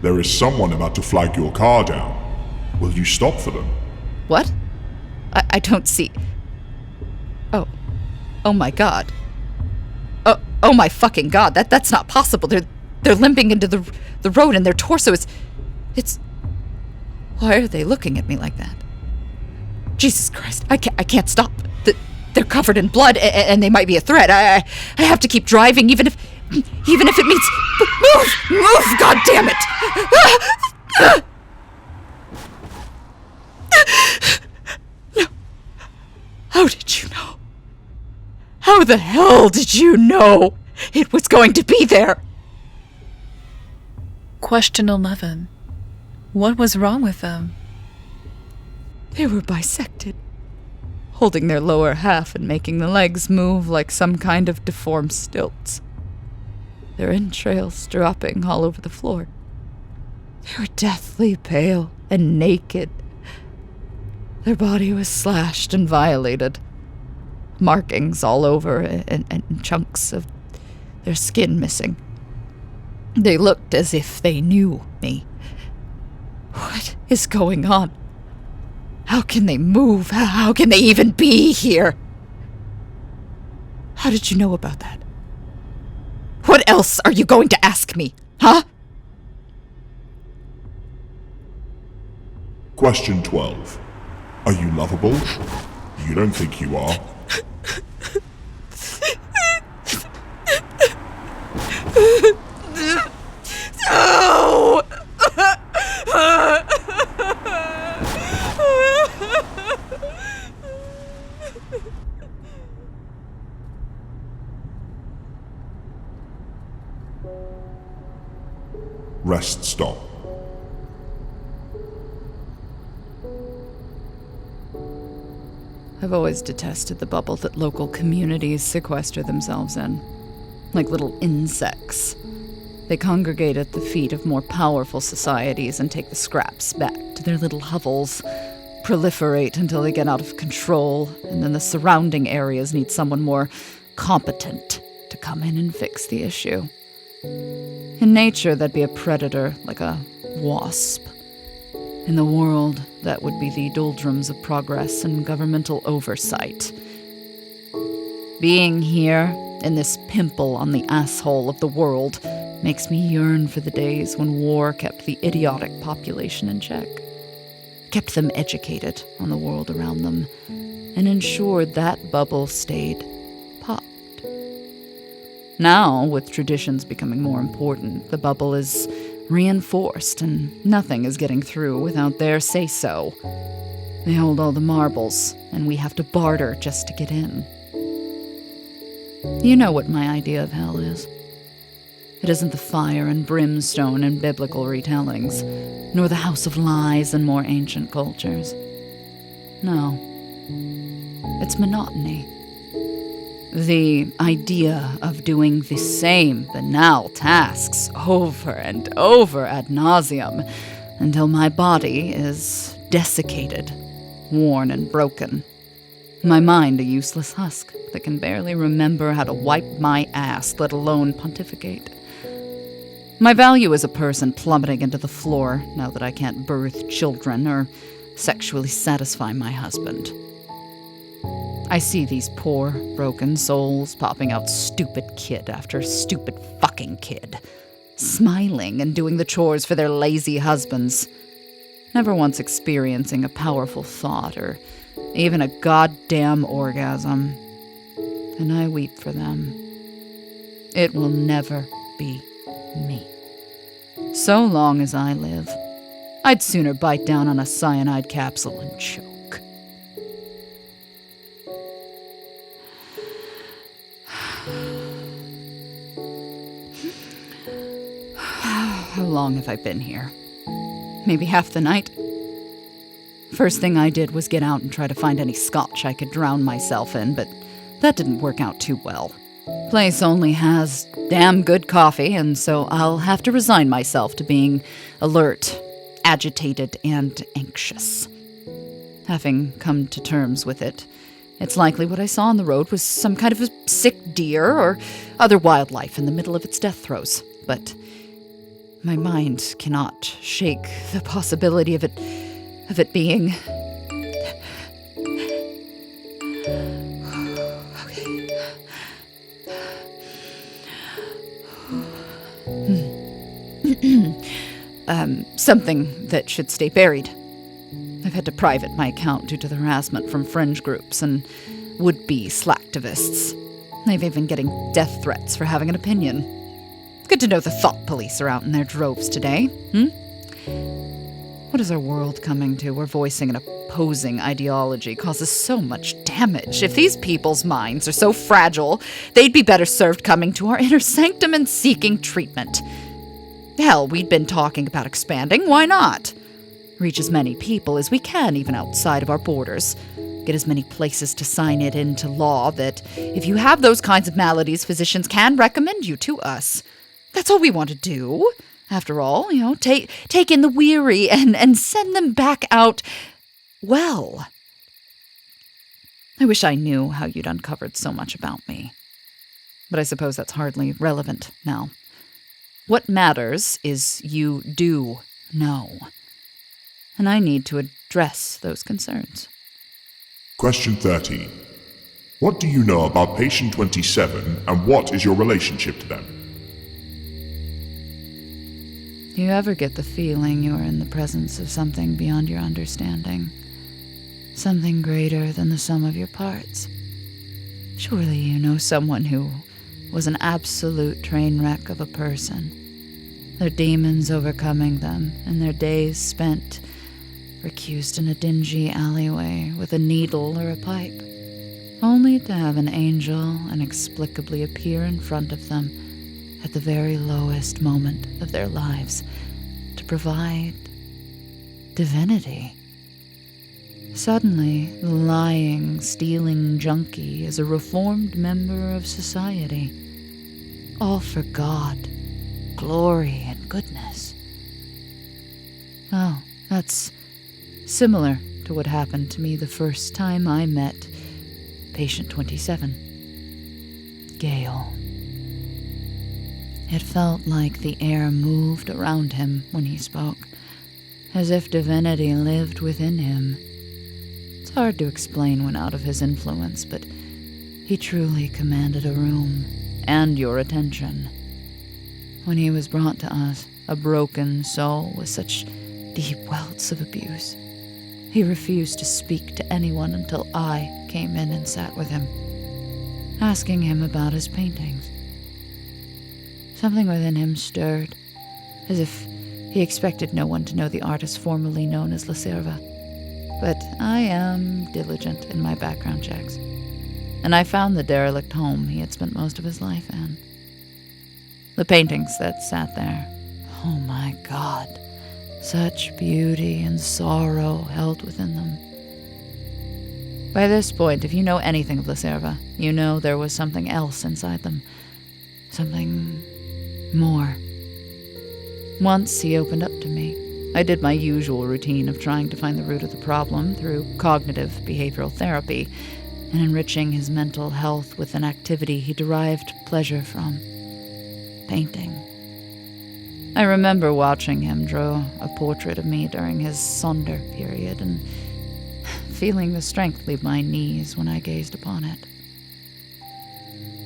There is someone about to flag your car down. Will you stop for them? What? I don't see... Oh my god. Oh my fucking god, that's not possible. They're limping into the road and their torso is... It's... Why are they looking at me like that? Jesus Christ, I can't stop. They're covered in blood and they might be a threat. I have to keep driving even if it means... Move, god damn it! No. How did you know? How the hell did you know? It was going to be there. Question 11. What was wrong with them? They were bisected, holding their lower half and making the legs move like some kind of deformed stilts. Their entrails dropping all over the floor. They were deathly pale and naked. Their body was slashed and violated. Markings all over and chunks of their skin missing. They looked as if they knew me. What is going on? How can they move? How can they even be here? How did you know about that? What else are you going to ask me, huh? Question 12. Are you lovable? You don't think you are. No! Rest stop. I've always detested the bubble that local communities sequester themselves in. Like little insects. They congregate at the feet of more powerful societies and take the scraps back to their little hovels, proliferate until they get out of control, and then the surrounding areas need someone more competent to come in and fix the issue. In nature, that'd be a predator, like a wasp. In the world, that would be the doldrums of progress and governmental oversight. Being here, in this pimple on the asshole of the world, makes me yearn for the days when war kept the idiotic population in check, kept them educated on the world around them, and ensured that bubble stayed popped. Now, with traditions becoming more important, the bubble is reinforced and nothing is getting through without their say-so. They hold all the marbles, and we have to barter just to get in. You know what my idea of hell is. It isn't the fire and brimstone in biblical retellings, nor the house of lies in more ancient cultures. No. It's monotony. The idea of doing the same banal tasks over and over ad nauseum until my body is desiccated, worn and broken. My mind a useless husk that can barely remember how to wipe my ass, let alone pontificate. My value as a person plummeting into the floor now that I can't birth children or sexually satisfy my husband. I see these poor, broken souls popping out stupid kid after stupid fucking kid, smiling and doing the chores for their lazy husbands, never once experiencing a powerful thought or even a goddamn orgasm. And I weep for them. It will never be me. So long as I live, I'd sooner bite down on a cyanide capsule and choke. How long have I been here? Maybe half the night? First thing I did was get out and try to find any scotch I could drown myself in, but that didn't work out too well. Place only has damn good coffee, and so I'll have to resign myself to being alert, agitated, and anxious. Having come to terms with it, it's likely what I saw on the road was some kind of a sick deer or other wildlife in the middle of its death throes, but my mind cannot shake the possibility of it being... something that should stay buried. I've had to private my account due to the harassment from fringe groups and would-be slacktivists. They've even getting death threats for having an opinion. Good to know the thought police are out in their droves today, What What is our world coming to where voicing an opposing ideology causes so much damage? If these people's minds are so fragile, they'd be better served coming to our inner sanctum and seeking treatment. Hell, we'd been talking about expanding. Why not? Reach as many people as we can, even outside of our borders. Get as many places to sign it into law that if you have those kinds of maladies, physicians can recommend you to us. That's all we want to do. After all, take in the weary and send them back out well. I wish I knew how you'd uncovered so much about me. But I suppose that's hardly relevant now. What matters is you do know. And I need to address those concerns. Question 30. What do you know about patient 27 and what is your relationship to them? Do you ever get the feeling you're in the presence of something beyond your understanding? Something greater than the sum of your parts? Surely you know someone who was an absolute train wreck of a person, their demons overcoming them, and their days spent recused in a dingy alleyway with a needle or a pipe, only to have an angel inexplicably appear in front of them at the very lowest moment of their lives to provide divinity. Suddenly, the lying, stealing junkie is a reformed member of society, all for God, glory, and goodness. Oh, that's similar to what happened to me the first time I met patient 27, Gael. It felt like the air moved around him when he spoke, as if divinity lived within him. It's hard to explain when out of his influence, but he truly commanded a room and your attention. When he was brought to us, a broken soul with such deep welts of abuse, he refused to speak to anyone until I came in and sat with him, asking him about his paintings. Something within him stirred, as if he expected no one to know the artist formerly known as La Serva. But I am diligent in my background checks, and I found the derelict home he had spent most of his life in. The paintings that sat there, oh my God, such beauty and sorrow held within them. By this point, if you know anything of La Serva, you know there was something else inside them. Something more. Once he opened up to me. I did my usual routine of trying to find the root of the problem through cognitive behavioral therapy and enriching his mental health with an activity he derived pleasure from: painting. I remember watching him draw a portrait of me during his Sonder period and feeling the strength leave my knees when I gazed upon it.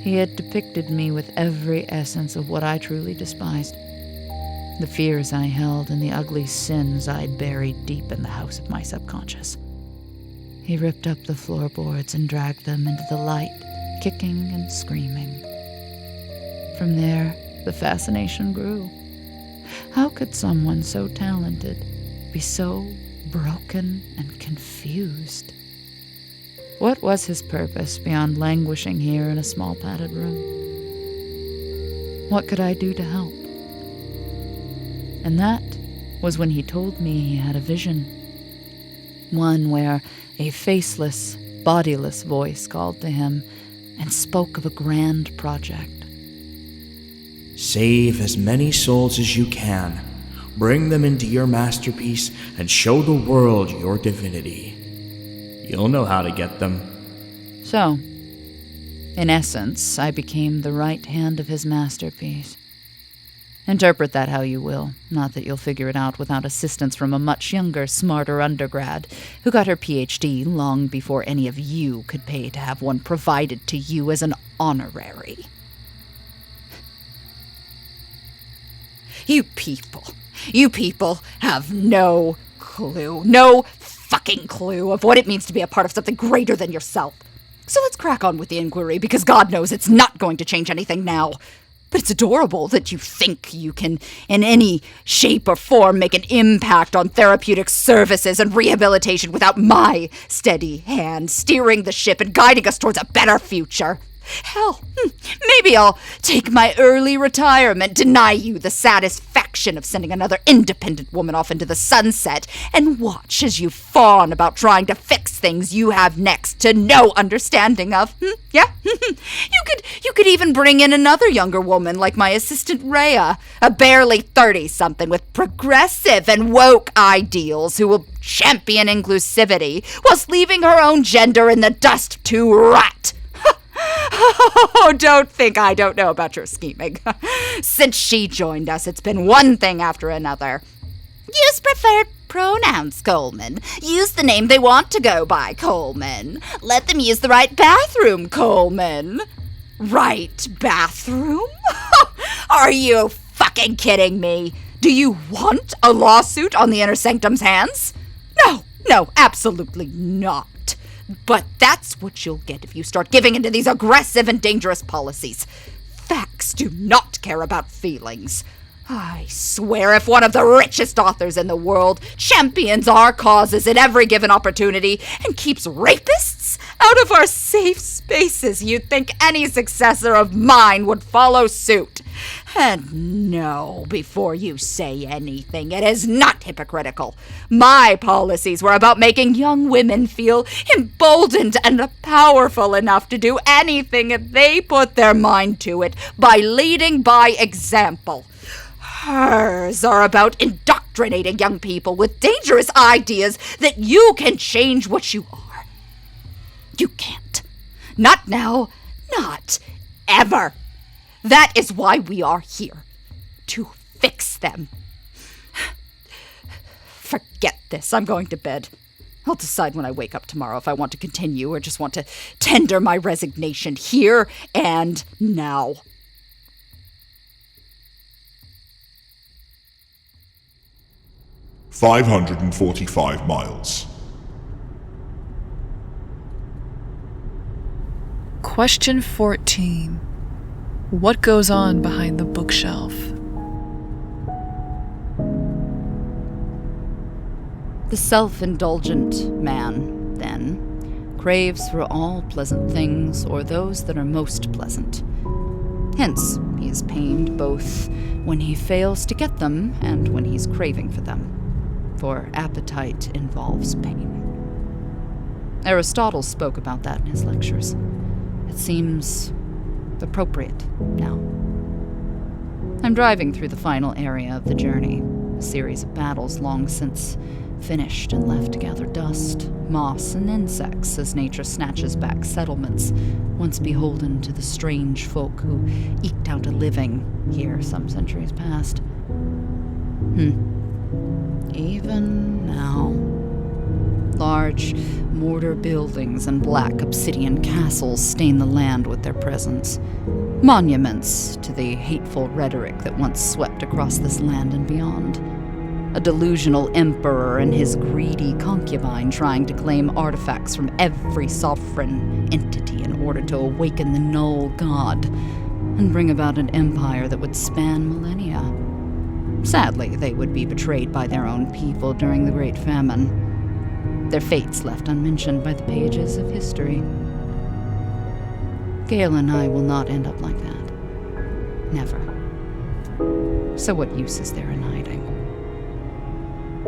He had depicted me with every essence of what I truly despised. The fears I held and the ugly sins I'd buried deep in the house of my subconscious. He ripped up the floorboards and dragged them into the light, kicking and screaming. From there, the fascination grew. How could someone so talented be so broken and confused? What was his purpose beyond languishing here in a small padded room? What could I do to help? And that was when he told me he had a vision. One where a faceless, bodiless voice called to him and spoke of a grand project. Save as many souls as you can. Bring them into your masterpiece and show the world your divinity. You'll know how to get them. So, in essence, I became the right hand of his masterpiece. Interpret that how you will, not that you'll figure it out without assistance from a much younger, smarter undergrad who got her PhD long before any of you could pay to have one provided to you as an honorary. You people have no fucking clue of what it means to be a part of something greater than yourself. So let's crack on with the inquiry, because God knows it's not going to change anything now. But it's adorable that you think you can, in any shape or form, make an impact on therapeutic services and rehabilitation without my steady hand steering the ship and guiding us towards a better future. Hell, maybe I'll take my early retirement, deny you the satisfaction of sending another independent woman off into the sunset, and watch as you fawn about trying to fix things you have next to no understanding of. Yeah? You could even bring in another younger woman like my assistant Rhea, a barely 30-something with progressive and woke ideals who will champion inclusivity whilst leaving her own gender in the dust to rot. Oh, don't think I don't know about your scheming. Since she joined us, it's been one thing after another. Use preferred pronouns, Coleman. Use the name they want to go by, Coleman. Let them use the right bathroom, Coleman. Right bathroom? Are you fucking kidding me? Do you want a lawsuit on the Inner Sanctum's hands? No, absolutely not. But that's what you'll get if you start giving into these aggressive and dangerous policies. Facts do not care about feelings. I swear if one of the richest authors in the world champions our causes at every given opportunity and keeps rapists out of our safe spaces, you'd think any successor of mine would follow suit. And no, before you say anything, it is not hypocritical. My policies were about making young women feel emboldened and powerful enough to do anything if they put their mind to it by leading by example. Hers are about indoctrinating young people with dangerous ideas that you can change what you are. You can't. Not now. Not ever. That is why we are here. To fix them. Forget this. I'm going to bed. I'll decide when I wake up tomorrow if I want to continue or just want to tender my resignation here and now. "545 miles. Question 14. What goes on behind the bookshelf? The self-indulgent man, then, craves for all pleasant things or those that are most pleasant. Hence, he is pained both when he fails to get them and when he's craving for them. For appetite involves pain. Aristotle spoke about that in his lectures. It seems appropriate now. I'm driving through the final area of the journey, a series of battles long since finished and left to gather dust, moss, and insects as nature snatches back settlements once beholden to the strange folk who eked out a living here some centuries past. Even now, large mortar buildings and black obsidian castles stain the land with their presence, monuments to the hateful rhetoric that once swept across this land and beyond. A delusional emperor and his greedy concubine trying to claim artifacts from every sovereign entity in order to awaken the null god and bring about an empire that would span millennia. Sadly, they would be betrayed by their own people during the Great Famine, their fates left unmentioned by the pages of history. Gael and I will not end up like that. Never. So what use is there in hiding?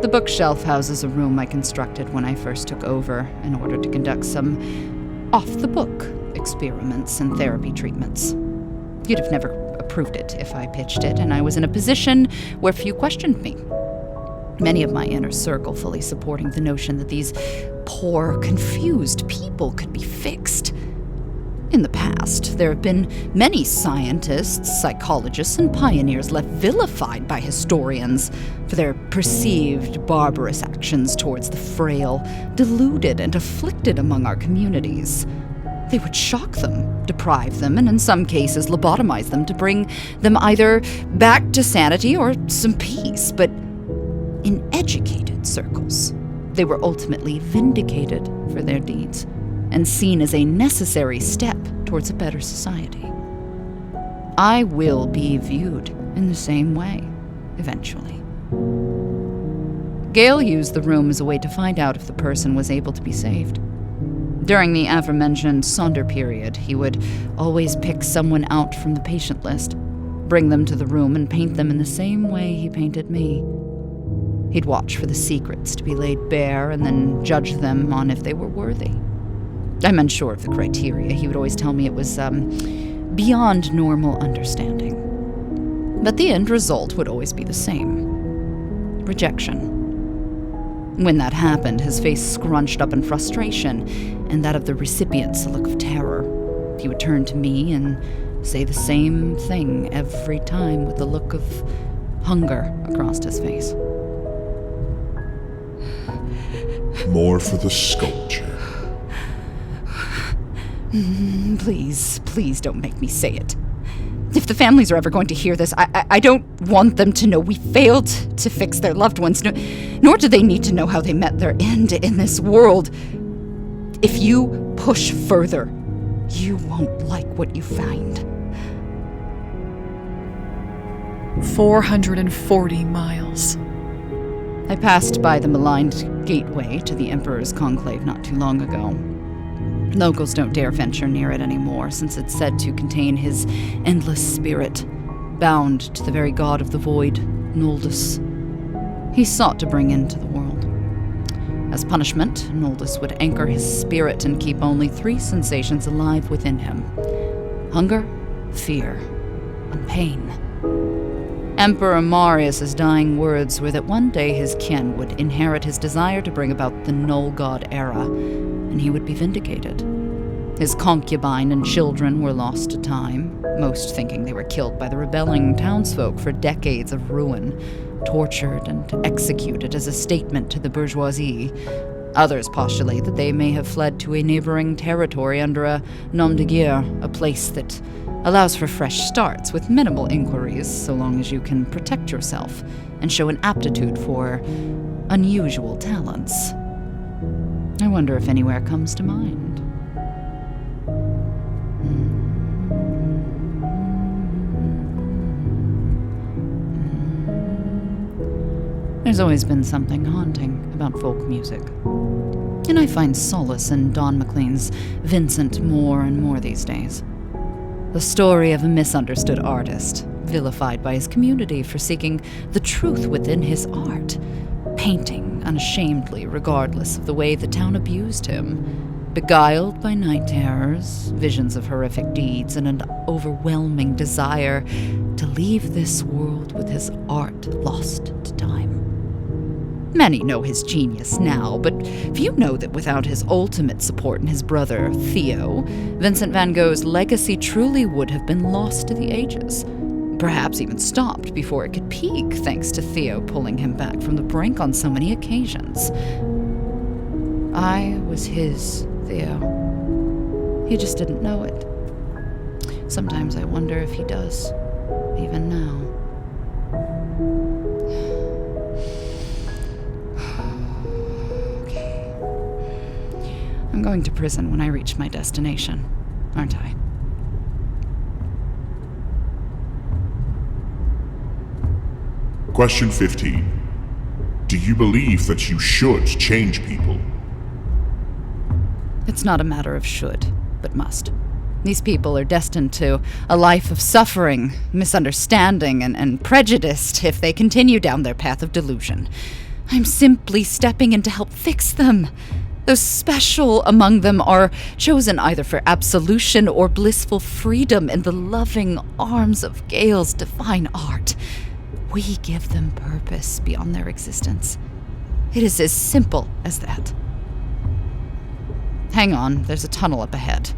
The bookshelf houses a room I constructed when I first took over in order to conduct some off-the-book experiments and therapy treatments. You'd have never approved it if I pitched it, and I was in a position where few questioned me. Many of my inner circle fully supporting the notion that these poor, confused people could be fixed. In the past, there have been many scientists, psychologists, and pioneers left vilified by historians for their perceived barbarous actions towards the frail, deluded, and afflicted among our communities. They would shock them, deprive them, and in some cases lobotomize them to bring them either back to sanity or some peace. But in educated circles, they were ultimately vindicated for their deeds and seen as a necessary step towards a better society. I will be viewed in the same way, eventually. Gael used the room as a way to find out if the person was able to be saved. During the aforementioned Sonder period, he would always pick someone out from the patient list, bring them to the room, and paint them in the same way he painted me. He'd watch for the secrets to be laid bare and then judge them on if they were worthy. I'm unsure of the criteria. He would always tell me it was, beyond normal understanding. But the end result would always be the same. Rejection. When that happened, his face scrunched up in frustration, and that of the recipients a look of terror. He would turn to me and say the same thing every time with a look of hunger across his face. More for the sculpture. Please don't make me say it. If the families are ever going to hear this, I don't want them to know we failed to fix their loved ones, nor do they need to know how they met their end in this world. If you push further, you won't like what you find. 440 miles. I passed by the maligned gateway to the Emperor's Conclave not too long ago. Locals don't dare venture near it anymore, since it's said to contain his endless spirit, bound to the very god of the void, Noldus. He sought to bring into the world. As punishment, Noldus would anchor his spirit and keep only 3 sensations alive within him: hunger, fear, and pain. Emperor Marius's dying words were that one day his kin would inherit his desire to bring about the Null God era, and he would be vindicated. His concubine and children were lost to time, most thinking they were killed by the rebelling townsfolk for decades of ruin, tortured and executed as a statement to the bourgeoisie. Others postulate that they may have fled to a neighboring territory under a nom de guerre, a place that allows for fresh starts with minimal inquiries, so long as you can protect yourself and show an aptitude for unusual talents. I wonder if anywhere comes to mind. There's always been something haunting about folk music, and I find solace in Don McLean's Vincent more and more these days. The story of a misunderstood artist, vilified by his community for seeking the truth within his art, painting unashamedly regardless of the way the town abused him, beguiled by night terrors, visions of horrific deeds, and an overwhelming desire to leave this world with his art lost to time. Many know his genius now, but few know that without his ultimate support in his brother, Theo, Vincent van Gogh's legacy truly would have been lost to the ages. Perhaps even stopped before it could peak, thanks to Theo pulling him back from the brink on so many occasions. I was his Theo. He just didn't know it. Sometimes I wonder if he does, even now. I'm going to prison when I reach my destination, aren't I? Question 15. Do you believe that you should change people? It's not a matter of should, but must. These people are destined to a life of suffering, misunderstanding, and prejudice if they continue down their path of delusion. I'm simply stepping in to help fix them. Those special among them are chosen either for absolution or blissful freedom in the loving arms of Gael's divine art. We give them purpose beyond their existence. It is as simple as that. Hang on, there's a tunnel up ahead.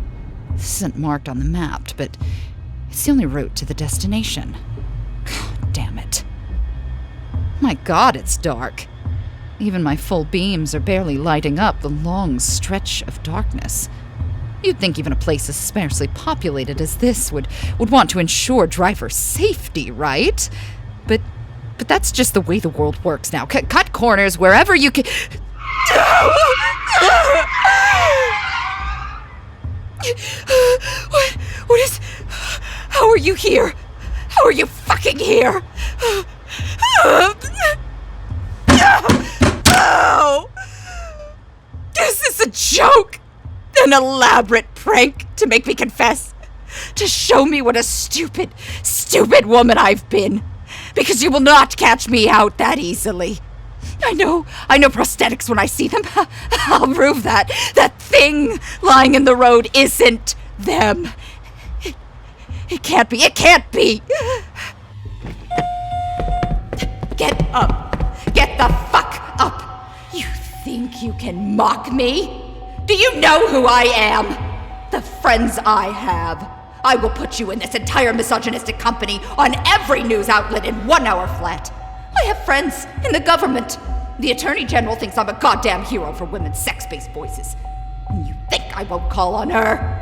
This isn't marked on the map, but it's the only route to the destination. God damn it. My God, it's dark. Even my full beams are barely lighting up the long stretch of darkness. You'd think even a place as sparsely populated as this would want to ensure driver safety, right? But that's just the way the world works now. Cut corners wherever you can. What is How are you here? How are you fucking here? Oh! Is this a joke? An elaborate prank to make me confess? To show me what a stupid, stupid woman I've been? Because you will not catch me out that easily. I know prosthetics when I see them. I'll prove that. That thing lying in the road isn't them. It can't be. Get up. Get the fuck up. You think you can mock me? Do you know who I am? The friends I have. I will put you in this entire misogynistic company on every news outlet in 1 hour flat. I have friends in the government. The Attorney General thinks I'm a goddamn hero for women's sex-based voices. And you think I won't call on her?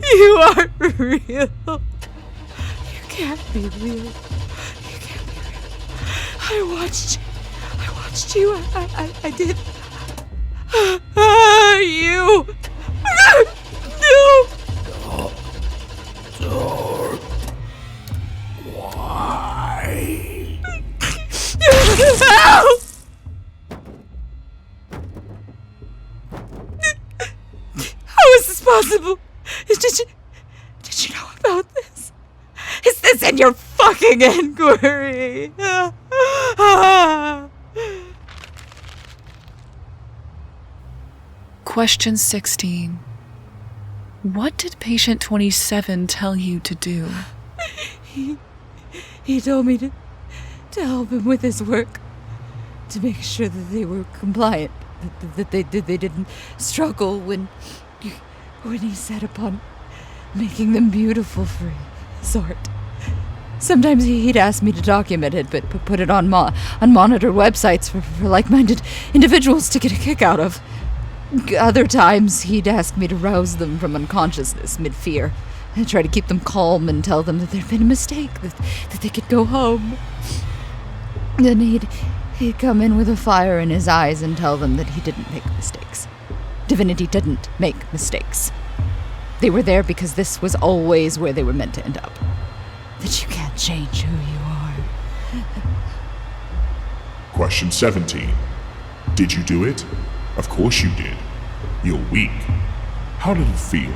You aren't real. You can't be real. You can't be real. I watched you. I did. You. No. Doctor. Why? Help! How is this possible? Did you know about this? Is this in your fucking inquiry? Question 16. What did patient 27 tell you to do? He told me to help him with his work, to make sure that they were compliant, that they didn't struggle when he set upon making them beautiful for his art. Sometimes he'd ask me to document it, but put it on monitored websites for like-minded individuals to get a kick out of. Other times, he'd ask me to rouse them from unconsciousness mid-fear and try to keep them calm and tell them that there'd been a mistake, that they could go home. Then he'd come in with a fire in his eyes and tell them that he didn't make mistakes. Divinity didn't make mistakes. They were there because this was always where they were meant to end up. That you can't change who you are. Question 17. Did you do it? Of course you did. You're weak. How did it feel?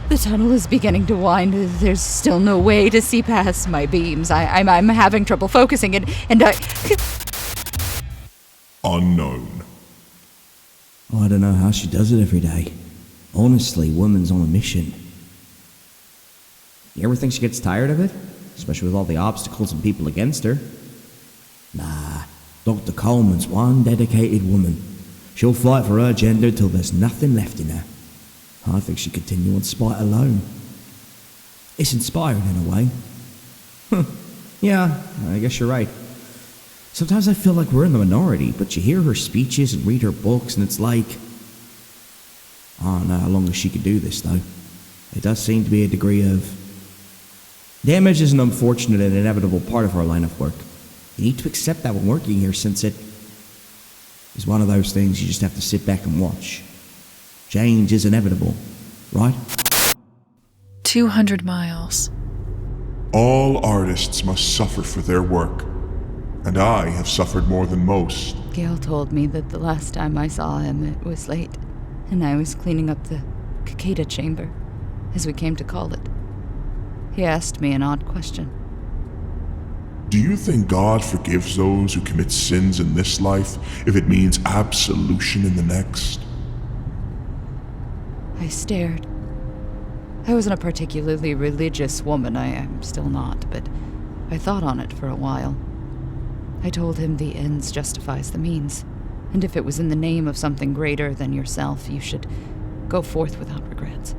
The tunnel is beginning to wind. There's still no way to see past my beams. I'm having trouble focusing and I... Unknown. Oh, I don't know how she does it every day. Honestly, woman's on a mission. You ever think she gets tired of it? Especially with all the obstacles and people against her. Nah, Dr. Coleman's one dedicated woman. She'll fight for her gender till there's nothing left in her. I think she'd continue on spite alone. It's inspiring in a way. Yeah, I guess you're right. Sometimes I feel like we're in the minority, but you hear her speeches and read her books, and it's like... I don't know how long she could do this, though. It does seem to be a degree of... Damage is an unfortunate and inevitable part of our line of work. You need to accept that when working here, since it is one of those things you just have to sit back and watch. Change is inevitable, right? 200 miles. All artists must suffer for their work, and I have suffered more than most. Gael told me that the last time I saw him, it was late, and I was cleaning up the cicada chamber, as we came to call it. He asked me an odd question. Do you think God forgives those who commit sins in this life if it means absolution in the next? I stared. I wasn't a particularly religious woman, I am still not, but I thought on it for a while. I told him the ends justifies the means, and if it was in the name of something greater than yourself, you should go forth without regrets.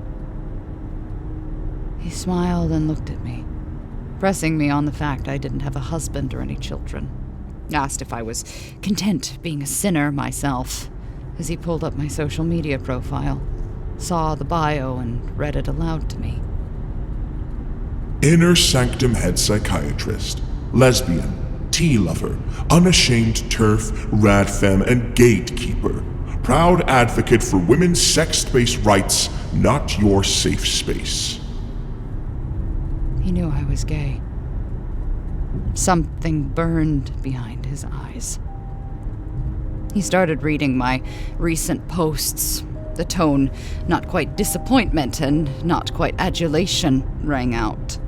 He smiled and looked at me, pressing me on the fact I didn't have a husband or any children. Asked if I was content being a sinner myself, as he pulled up my social media profile, saw the bio and read it aloud to me. Inner sanctum head psychiatrist, lesbian, tea lover, unashamed TERF, rad femme, and gatekeeper. Proud advocate for women's sex-based rights, not your safe space. He knew I was gay. Something burned behind his eyes. He started reading my recent posts. The tone, not quite disappointment and not quite adulation, rang out.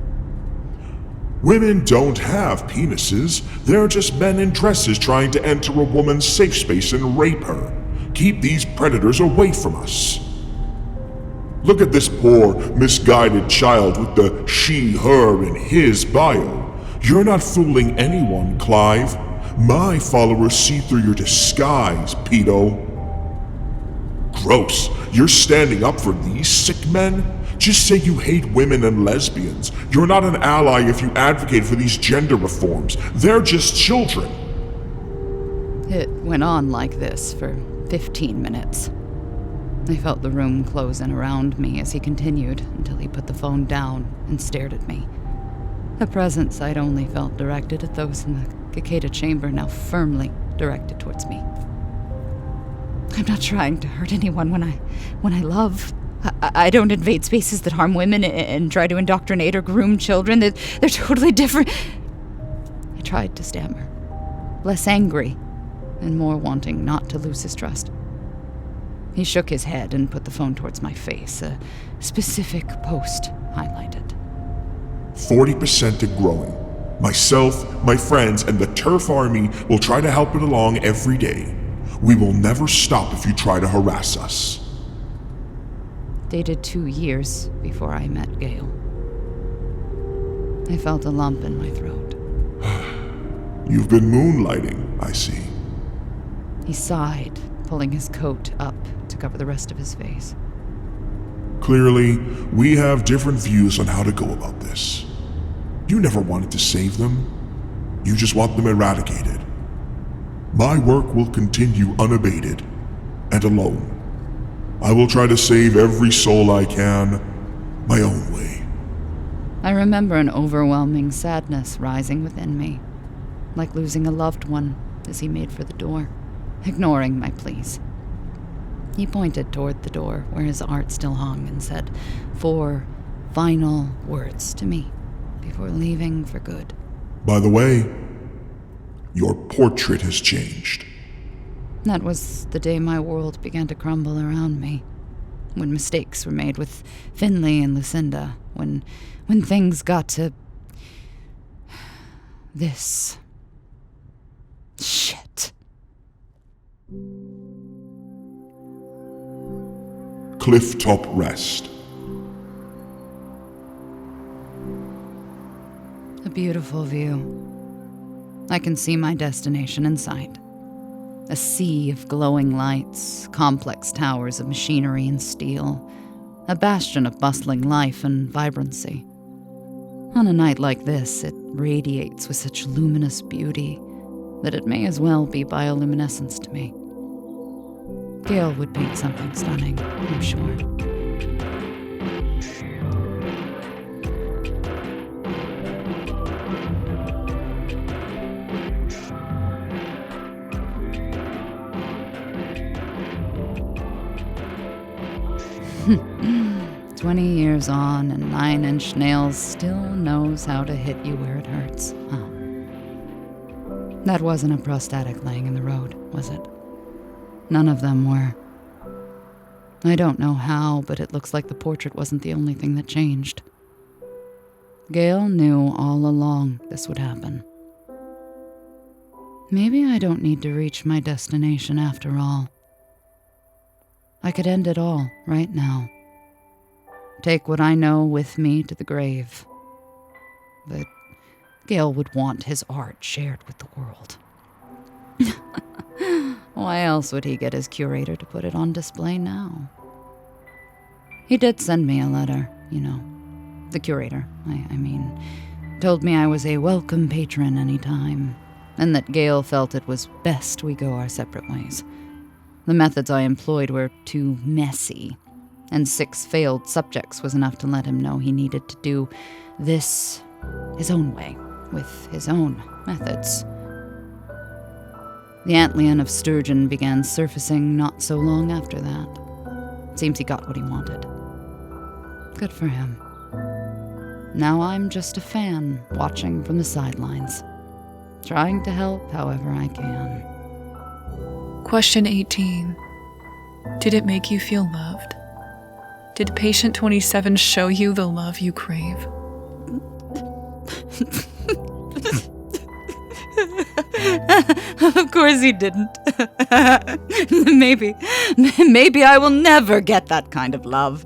Women don't have penises. They're just men in dresses trying to enter a woman's safe space and rape her. Keep these predators away from us. Look at this poor, misguided child with the she, her in his bio. You're not fooling anyone, Clive. My followers see through your disguise, pedo. Gross. You're standing up for these sick men? Just say you hate women and lesbians. You're not an ally if you advocate for these gender reforms. They're just children. It went on like this for 15 minutes. I felt the room close in around me as he continued until he put the phone down and stared at me. A presence I'd only felt directed at those in the Cicada chamber now firmly directed towards me. I'm not trying to hurt anyone when I love. I don't invade spaces that harm women and try to indoctrinate or groom children. They're totally different. I tried to stammer, less angry and more wanting not to lose his trust. He shook his head and put the phone towards my face, a specific post highlighted. 40% and growing. Myself, my friends, and the TERF army will try to help it along every day. We will never stop if you try to harass us. Dated 2 years before I met Gael. I felt a lump in my throat. You've been moonlighting, I see. He sighed, pulling his coat up to cover the rest of his face. Clearly, we have different views on how to go about this. You never wanted to save them. You just want them eradicated. My work will continue unabated and alone. I will try to save every soul I can, my own way. I remember an overwhelming sadness rising within me, like losing a loved one as he made for the door, ignoring my pleas. He pointed toward the door where his art still hung and said 4 final words to me before leaving for good. By the way, your portrait has changed. That was the day my world began to crumble around me. When mistakes were made with Finley and Lucinda. When things got to... this. Shit. Clifftop Rest. A beautiful view. I can see my destination in sight. A sea of glowing lights, complex towers of machinery and steel, a bastion of bustling life and vibrancy. On a night like this, it radiates with such luminous beauty that it may as well be bioluminescence to me. Gael would paint something stunning, I'm sure. 20 years on, and 9-inch nails still knows how to hit you where it hurts. Oh. That wasn't a prosthetic laying in the road, was it? None of them were. I don't know how, but it looks like the portrait wasn't the only thing that changed. Gael knew all along this would happen. Maybe I don't need to reach my destination after all. I could end it all right now. Take what I know with me to the grave. But Gael would want his art shared with the world. Why else would he get his curator to put it on display now? He did send me a letter, the curator, I mean, told me I was a welcome patron anytime, and that Gael felt it was best we go our separate ways. The methods I employed were too messy, and 6 failed subjects was enough to let him know he needed to do this his own way, with his own methods. The antlion of Sturgeon began surfacing not so long after that. Seems he got what he wanted. Good for him. Now I'm just a fan, watching from the sidelines, trying to help however I can. Question 18. Did it make you feel loved? Did patient 27 show you the love you crave? Of course he didn't. Maybe I will never get that kind of love.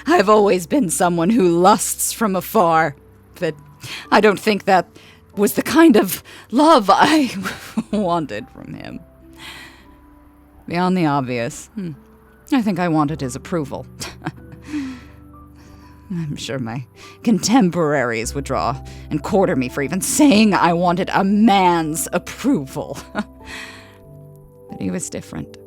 I've always been someone who lusts from afar, but I don't think that was the kind of love I wanted from him. Beyond the obvious, I think I wanted his approval. I'm sure my contemporaries would draw and quarter me for even saying I wanted a man's approval. But he was different.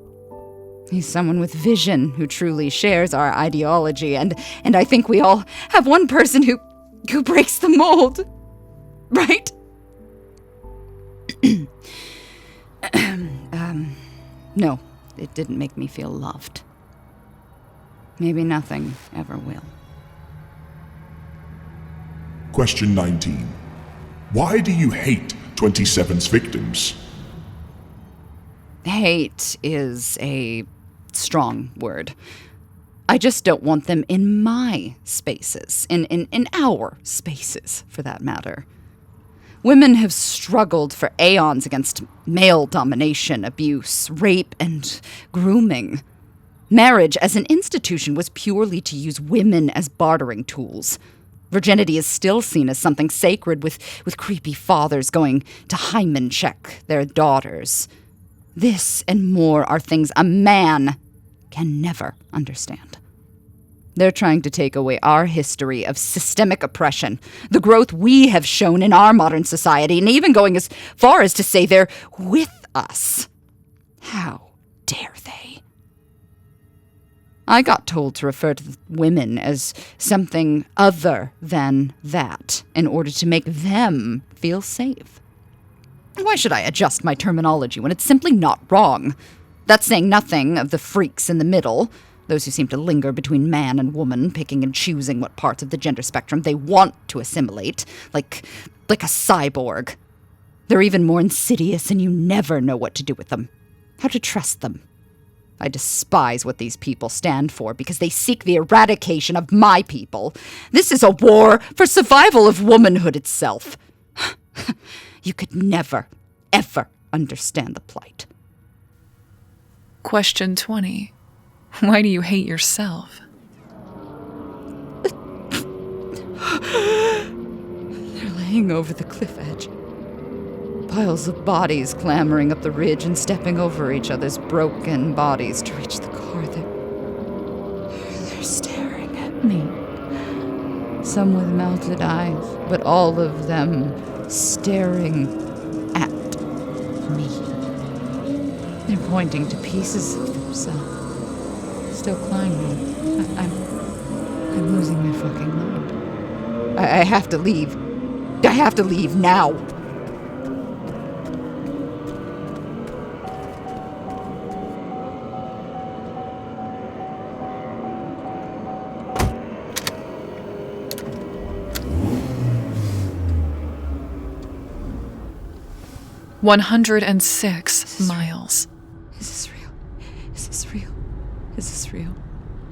He's someone with vision who truly shares our ideology, and I think we all have one person who breaks the mold. Right? No, it didn't make me feel loved. Maybe nothing ever will. Question 19. Why do you hate 27's victims? Hate is a strong word. I just don't want them in my spaces, in our spaces, for that matter. Women have struggled for aeons against male domination, abuse, rape, and grooming. Marriage as an institution was purely to use women as bartering tools. Virginity is still seen as something sacred, with creepy fathers going to hymen check their daughters. This and more are things a man can never understand. They're trying to take away our history of systemic oppression, the growth we have shown in our modern society, and even going as far as to say they're with us. How dare they? I got told to refer to women as something other than that in order to make them feel safe. Why should I adjust my terminology when it's simply not wrong? That's saying nothing of the freaks in the middle, those who seem to linger between man and woman, picking and choosing what parts of the gender spectrum they want to assimilate, like a cyborg. They're even more insidious, and you never know what to do with them, how to trust them. I despise what these people stand for because they seek the eradication of my people. This is a war for survival of womanhood itself. You could never, ever understand the plight. Question 20. Why do you hate yourself? They're laying over the cliff edge. Piles of bodies clambering up the ridge and stepping over each other's broken bodies to reach the car. They're staring at me. Some with melted eyes, but all of them staring at me. They're pointing to pieces of themselves. Still climbing. I'm losing my fucking mind. I have to leave. I have to leave now. $106 miles. Is this real? Is this real? Is this real?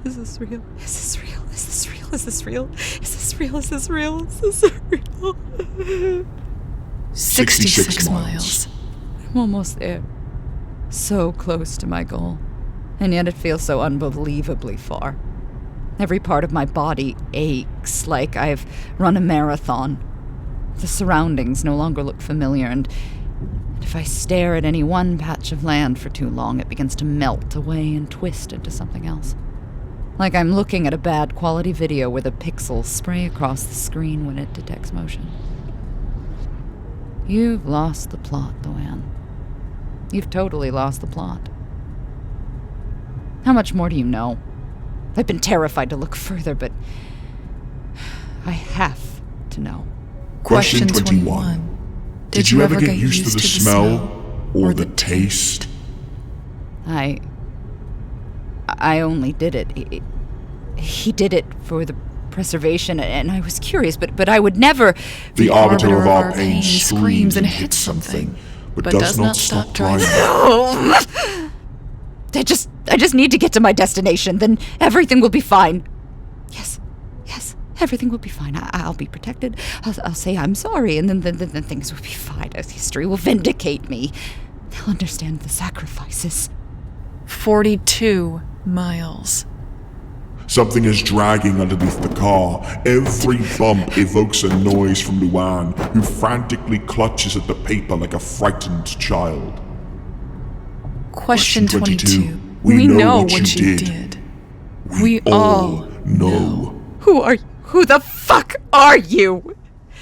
Is this real? Is this real? Is this real? Is this real? Is this real? Is this real? Is this real? 66 miles. I'm almost there. So close to my goal. And yet it feels so unbelievably far. Every part of my body aches like I've run a marathon. The surroundings no longer look familiar, and if I stare at any one patch of land for too long, it begins to melt away and twist into something else. Like I'm looking at a bad quality video where the pixels spray across the screen when it detects motion. You've lost the plot, Luann. You've totally lost the plot. How much more do you know? I've been terrified to look further, but I have to know. Question 21. Did you ever get used to the smell or the taste? I only did it. He did it for the preservation, and I was curious, but I would never... The arbiter of our pain screams and hits something, but does not stop driving. No! I just need to get to my destination, then everything will be fine. Yes, everything will be fine. I'll be protected. I'll say I'm sorry, and then things will be fine. History will vindicate me. They'll understand the sacrifices. 42 miles. Something is dragging underneath the car. Every bump evokes a noise from Luann, who frantically clutches at the paper like a frightened child. Question 22. We know what you did. We all know. Who the fuck are you?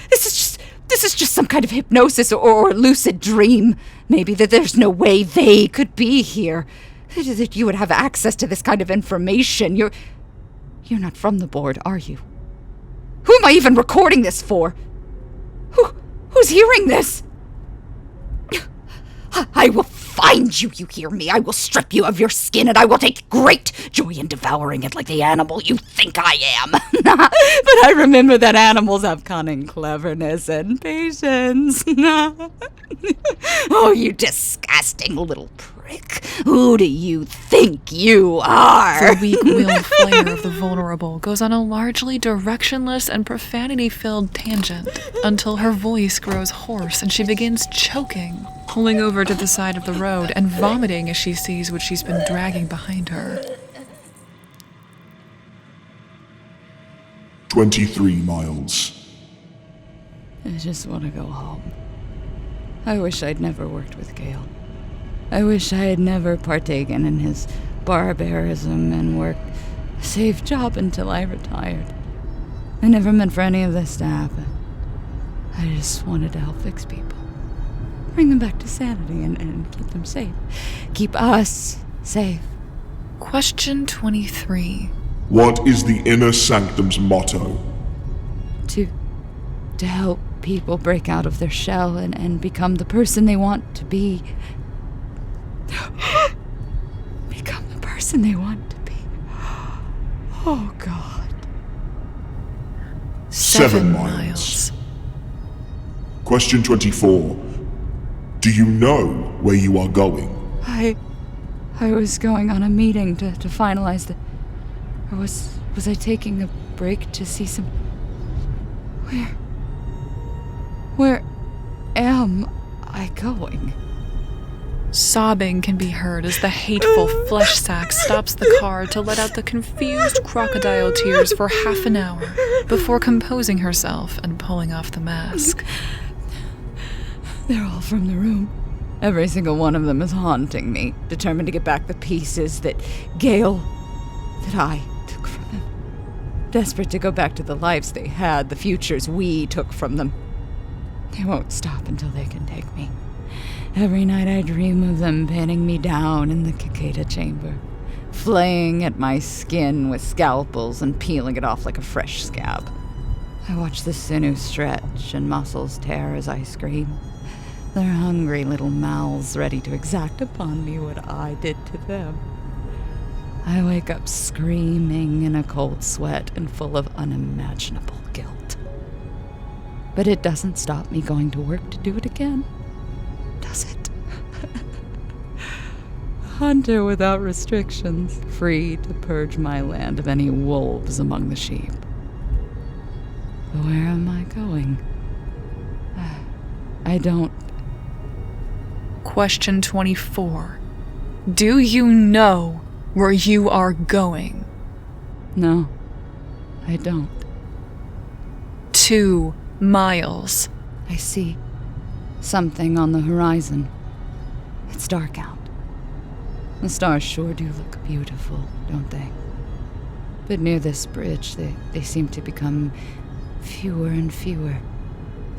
This is just some kind of hypnosis or lucid dream. Maybe that there's no way they could be here. That you would have access to this kind of information. You're not from the board, are you? Who am I even recording this for? Who's hearing this? I will find you, you hear me? I will strip you of your skin, and I will take great joy in devouring it like the animal you think I am. But I remember that animals have cunning, cleverness, and patience. Oh, you disgusting little prick. Who do you think you are? The weak-willed flair of the vulnerable goes on a largely directionless and profanity-filled tangent until her voice grows hoarse and she begins choking, pulling over to the side of the road and vomiting as she sees what she's been dragging behind her. 23 miles. I just want to go home. I wish I'd never worked with Gael. I wish I had never partaken in his barbarism and worked a safe job until I retired. I never meant for any of this to happen. I just wanted to help fix people. Bring them back to sanity and keep them safe. Keep us safe. Question 23. What is the Inner Sanctum's motto? To help people break out of their shell and become the person they want to be. Become the person they want to be. Oh, God. 7 miles. Question 24. Do you know where you are going? I was going on a meeting to finalize the... Or was I taking a break to see some... Where am I going? Sobbing can be heard as the hateful flesh sack stops the car to let out the confused crocodile tears for half an hour before composing herself and pulling off the mask. They're all from the room. Every single one of them is haunting me, determined to get back the pieces that I took from them. Desperate to go back to the lives they had, the futures we took from them. They won't stop until they can take me. Every night I dream of them pinning me down in the cicada chamber, flaying at my skin with scalpels and peeling it off like a fresh scab. I watch the sinew stretch and muscles tear as I scream, their hungry little mouths ready to exact upon me what I did to them. I wake up screaming in a cold sweat and full of unimaginable guilt. But it doesn't stop me going to work to do it again, does it? Hunter without restrictions, free to purge my land of any wolves among the sheep. But where am I going? I don't... Question 24. Do you know where you are going? No, I don't. 2 miles. I see something on the horizon. It's dark out. The stars sure do look beautiful, don't they? But near this bridge, they seem to become fewer and fewer,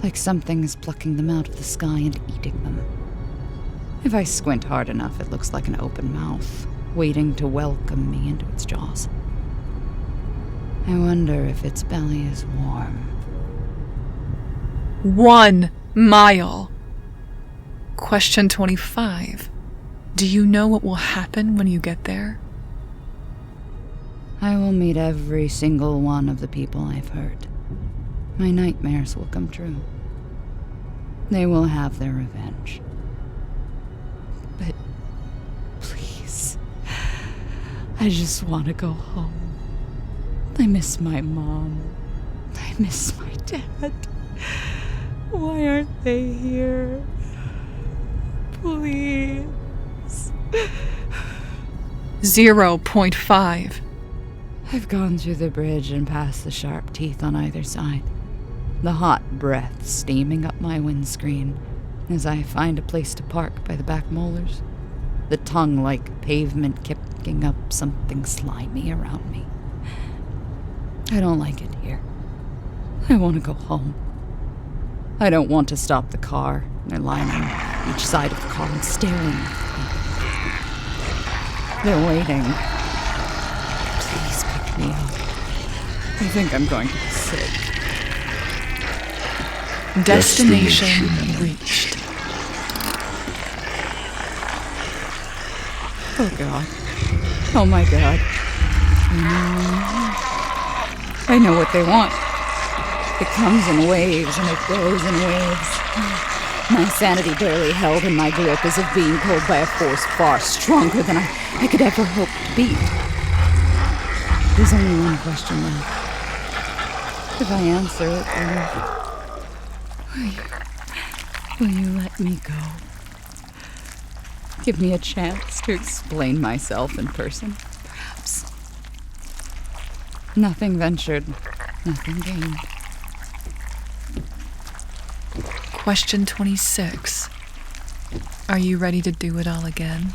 like something is plucking them out of the sky and eating them. If I squint hard enough, it looks like an open mouth, waiting to welcome me into its jaws. I wonder if its belly is warm. 1 mile. Question 25. Do you know what will happen when you get there? I will meet every single one of the people I've hurt. My nightmares will come true. They will have their revenge. But please, I just want to go home. I miss my mom. I miss my dad. Why aren't they here? Please. 0.5. I've gone through the bridge and past the sharp teeth on either side. The hot breath steaming up my windscreen as I find a place to park by the back molars. The tongue like pavement kicking up something slimy around me. I don't like it here. I want to go home. I don't want to stop the car. They're lying on each side of the car and staring at me. They're waiting. Please pick me up. I think I'm going to be sick. Destination reached. Oh God. Oh my God. I know what they want. It comes in waves and it goes in waves. My sanity barely held in my grip as if being pulled by a force far stronger than I could ever hope to beat. There's only one question left. If I answer it, then will you let me go? Give me a chance to explain myself in person, perhaps. Nothing ventured, nothing gained. Question 26. Are you ready to do it all again?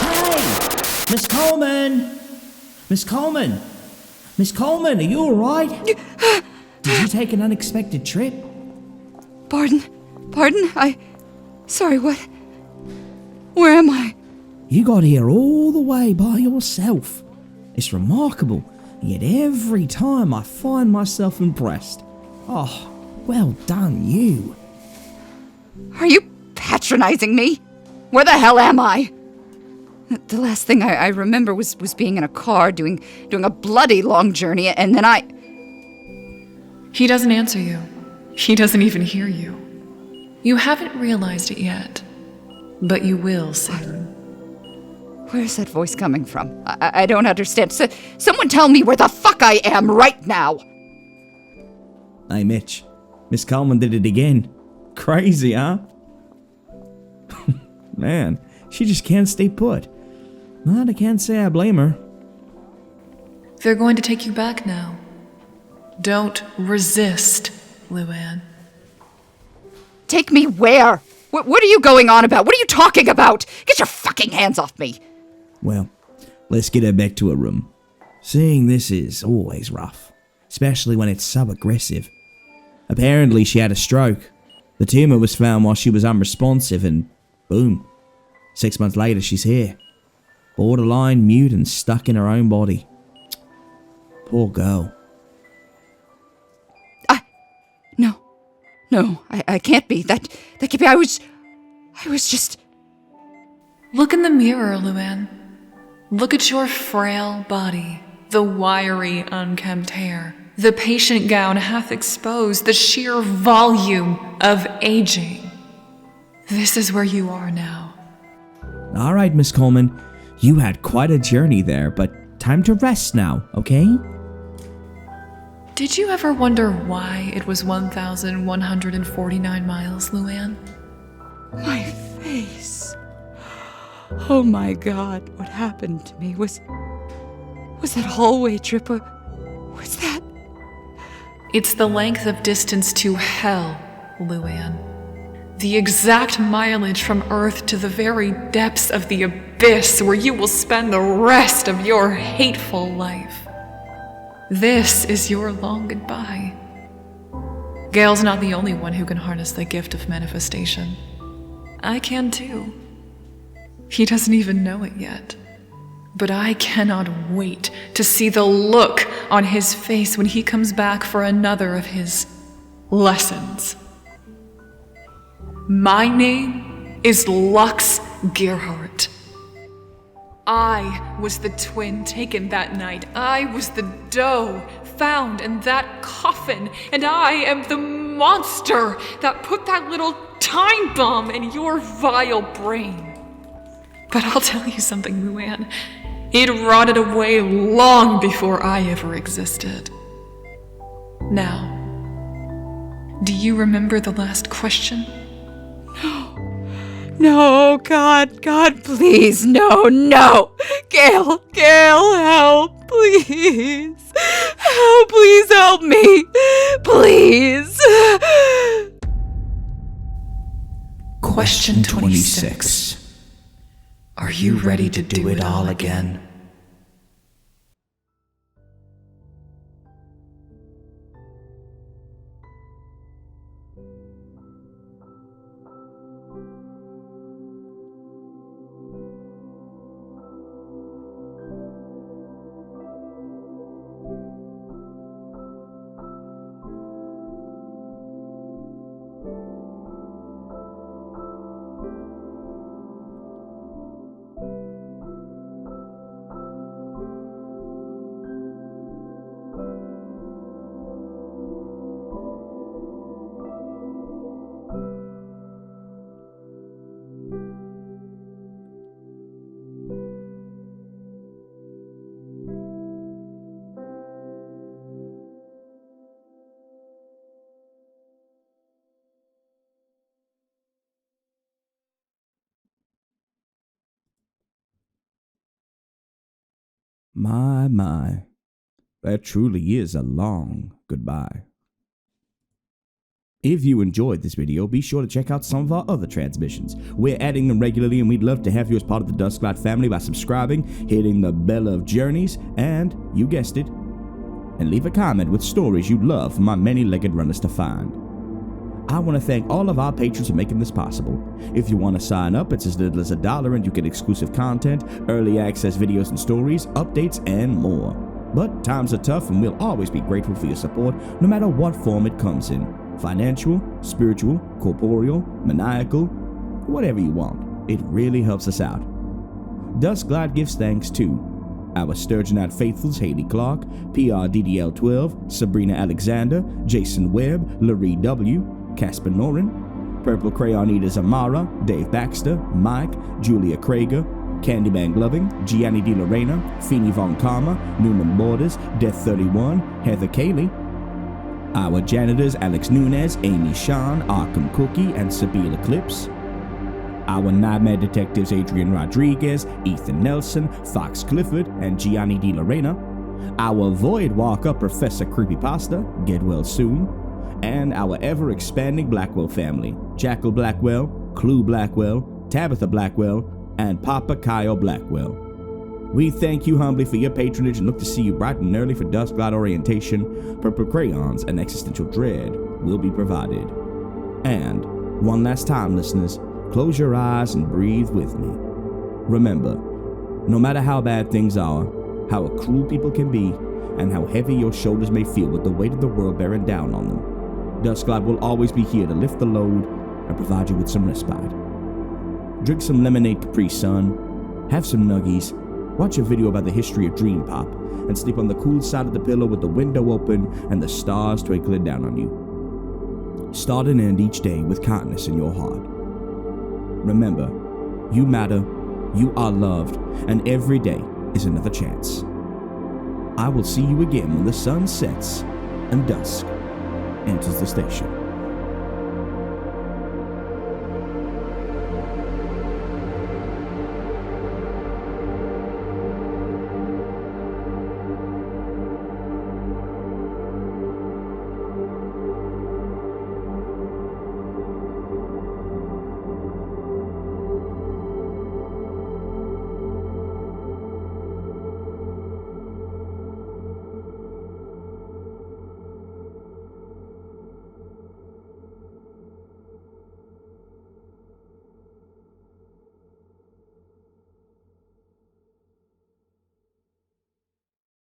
Hey! Miss Coleman! Miss Coleman! Miss Coleman, are you alright? Did you take an unexpected trip? Pardon? Sorry, what? Where am I? You got here all the way by yourself. It's remarkable, yet every time I find myself impressed. Oh, well done, you. Are you patronizing me? Where the hell am I? The last thing I remember was being in a car doing a bloody long journey, and then He doesn't answer you. He doesn't even hear you. You haven't realized it yet, but you will soon. Where's that voice coming from? I don't understand. Someone tell me where the fuck I am right now! Hey, Mitch. Miss Coleman did it again. Crazy, huh? Man, she just can't stay put. But I can't say I blame her. They're going to take you back now. Don't resist, Luann. Take me where? What are you going on about? What are you talking about? Get your fucking hands off me! Well, let's get her back to her room. Seeing this is always rough, especially when it's so aggressive. Apparently she had a stroke. The tumor was found while she was unresponsive and boom. 6 months later she's here. Borderline mute and stuck in her own body. Poor girl. No, I can't be. That can't be. I was just... Look in the mirror, Luann. Look at your frail body, the wiry, unkempt hair. The patient gown hath exposed the sheer volume of aging. This is where you are now. Alright, Miss Coleman. You had quite a journey there, but time to rest now, okay? Did you ever wonder why it was 1,149 miles, Luann? My face. Oh my God, what happened to me? Was that hallway trip or was that... It's the length of distance to hell, Luann. The exact mileage from Earth to the very depths of the abyss where you will spend the rest of your hateful life. This is your long goodbye. Gael's not the only one who can harness the gift of manifestation. I can too. He doesn't even know it yet. But I cannot wait to see the look on his face when he comes back for another of his lessons. My name is Lux Gerhardt. I was the twin taken that night. I was the doe found in that coffin. And I am the monster that put that little time bomb in your vile brain. But I'll tell you something, Luann. It rotted away long before I ever existed. Now, do you remember the last question? No, God, please, no. Gael, help, please. Please help me. Please. Question 26. Are you ready to do it all again? My. That truly is a long goodbye. If you enjoyed this video, be sure to check out some of our other transmissions. We're adding them regularly, and we'd love to have you as part of the Dusklight family by subscribing, hitting the bell of journeys, and, you guessed it, and leave a comment with stories you'd love for my many-legged runners to find. I want to thank all of our patrons for making this possible. If you want to sign up, it's as little as $1 and you get exclusive content, early access videos and stories, updates, and more. But times are tough, and we'll always be grateful for your support, no matter what form it comes in. Financial, spiritual, corporeal, maniacal, whatever you want. It really helps us out. Dusklight gives thanks to our Sturgeon faithfuls Haley Clark, PRDDL12, Sabrina Alexander, Jason Webb, Larry W., Casper Norin, Purple Crayon Eaters Amara, Dave Baxter, Mike, Julia Krager, Candyman Gloving, Gianni Di Lorena, Feeny Von Karma, Newman Borders, Death 31, Heather Cayley, our janitors Alex Nunez, Amy Sean, Arkham Cookie, and Sabine Eclipse, our Nightmare Detectives Adrian Rodriguez, Ethan Nelson, Fox Clifford, and Gianni Di Lorena, our Void Walker Professor Creepypasta, get well soon, and our ever-expanding Blackwell family, Jackal Blackwell, Clue Blackwell, Tabitha Blackwell, and Papa Kyle Blackwell. We thank you humbly for your patronage and look to see you bright and early for Dusklight orientation. Purple crayons and existential dread will be provided. And, one last time, listeners, close your eyes and breathe with me. Remember, no matter how bad things are, how cruel people can be, and how heavy your shoulders may feel with the weight of the world bearing down on them, Dusklight will always be here to lift the load and provide you with some respite. Drink some lemonade Capri Sun, have some nuggies, watch a video about the history of Dream Pop, and sleep on the cool side of the pillow with the window open and the stars twinkling down on you. Start and end each day with kindness in your heart. Remember, you matter, you are loved, and every day is another chance. I will see you again when the sun sets and dusk enters the station.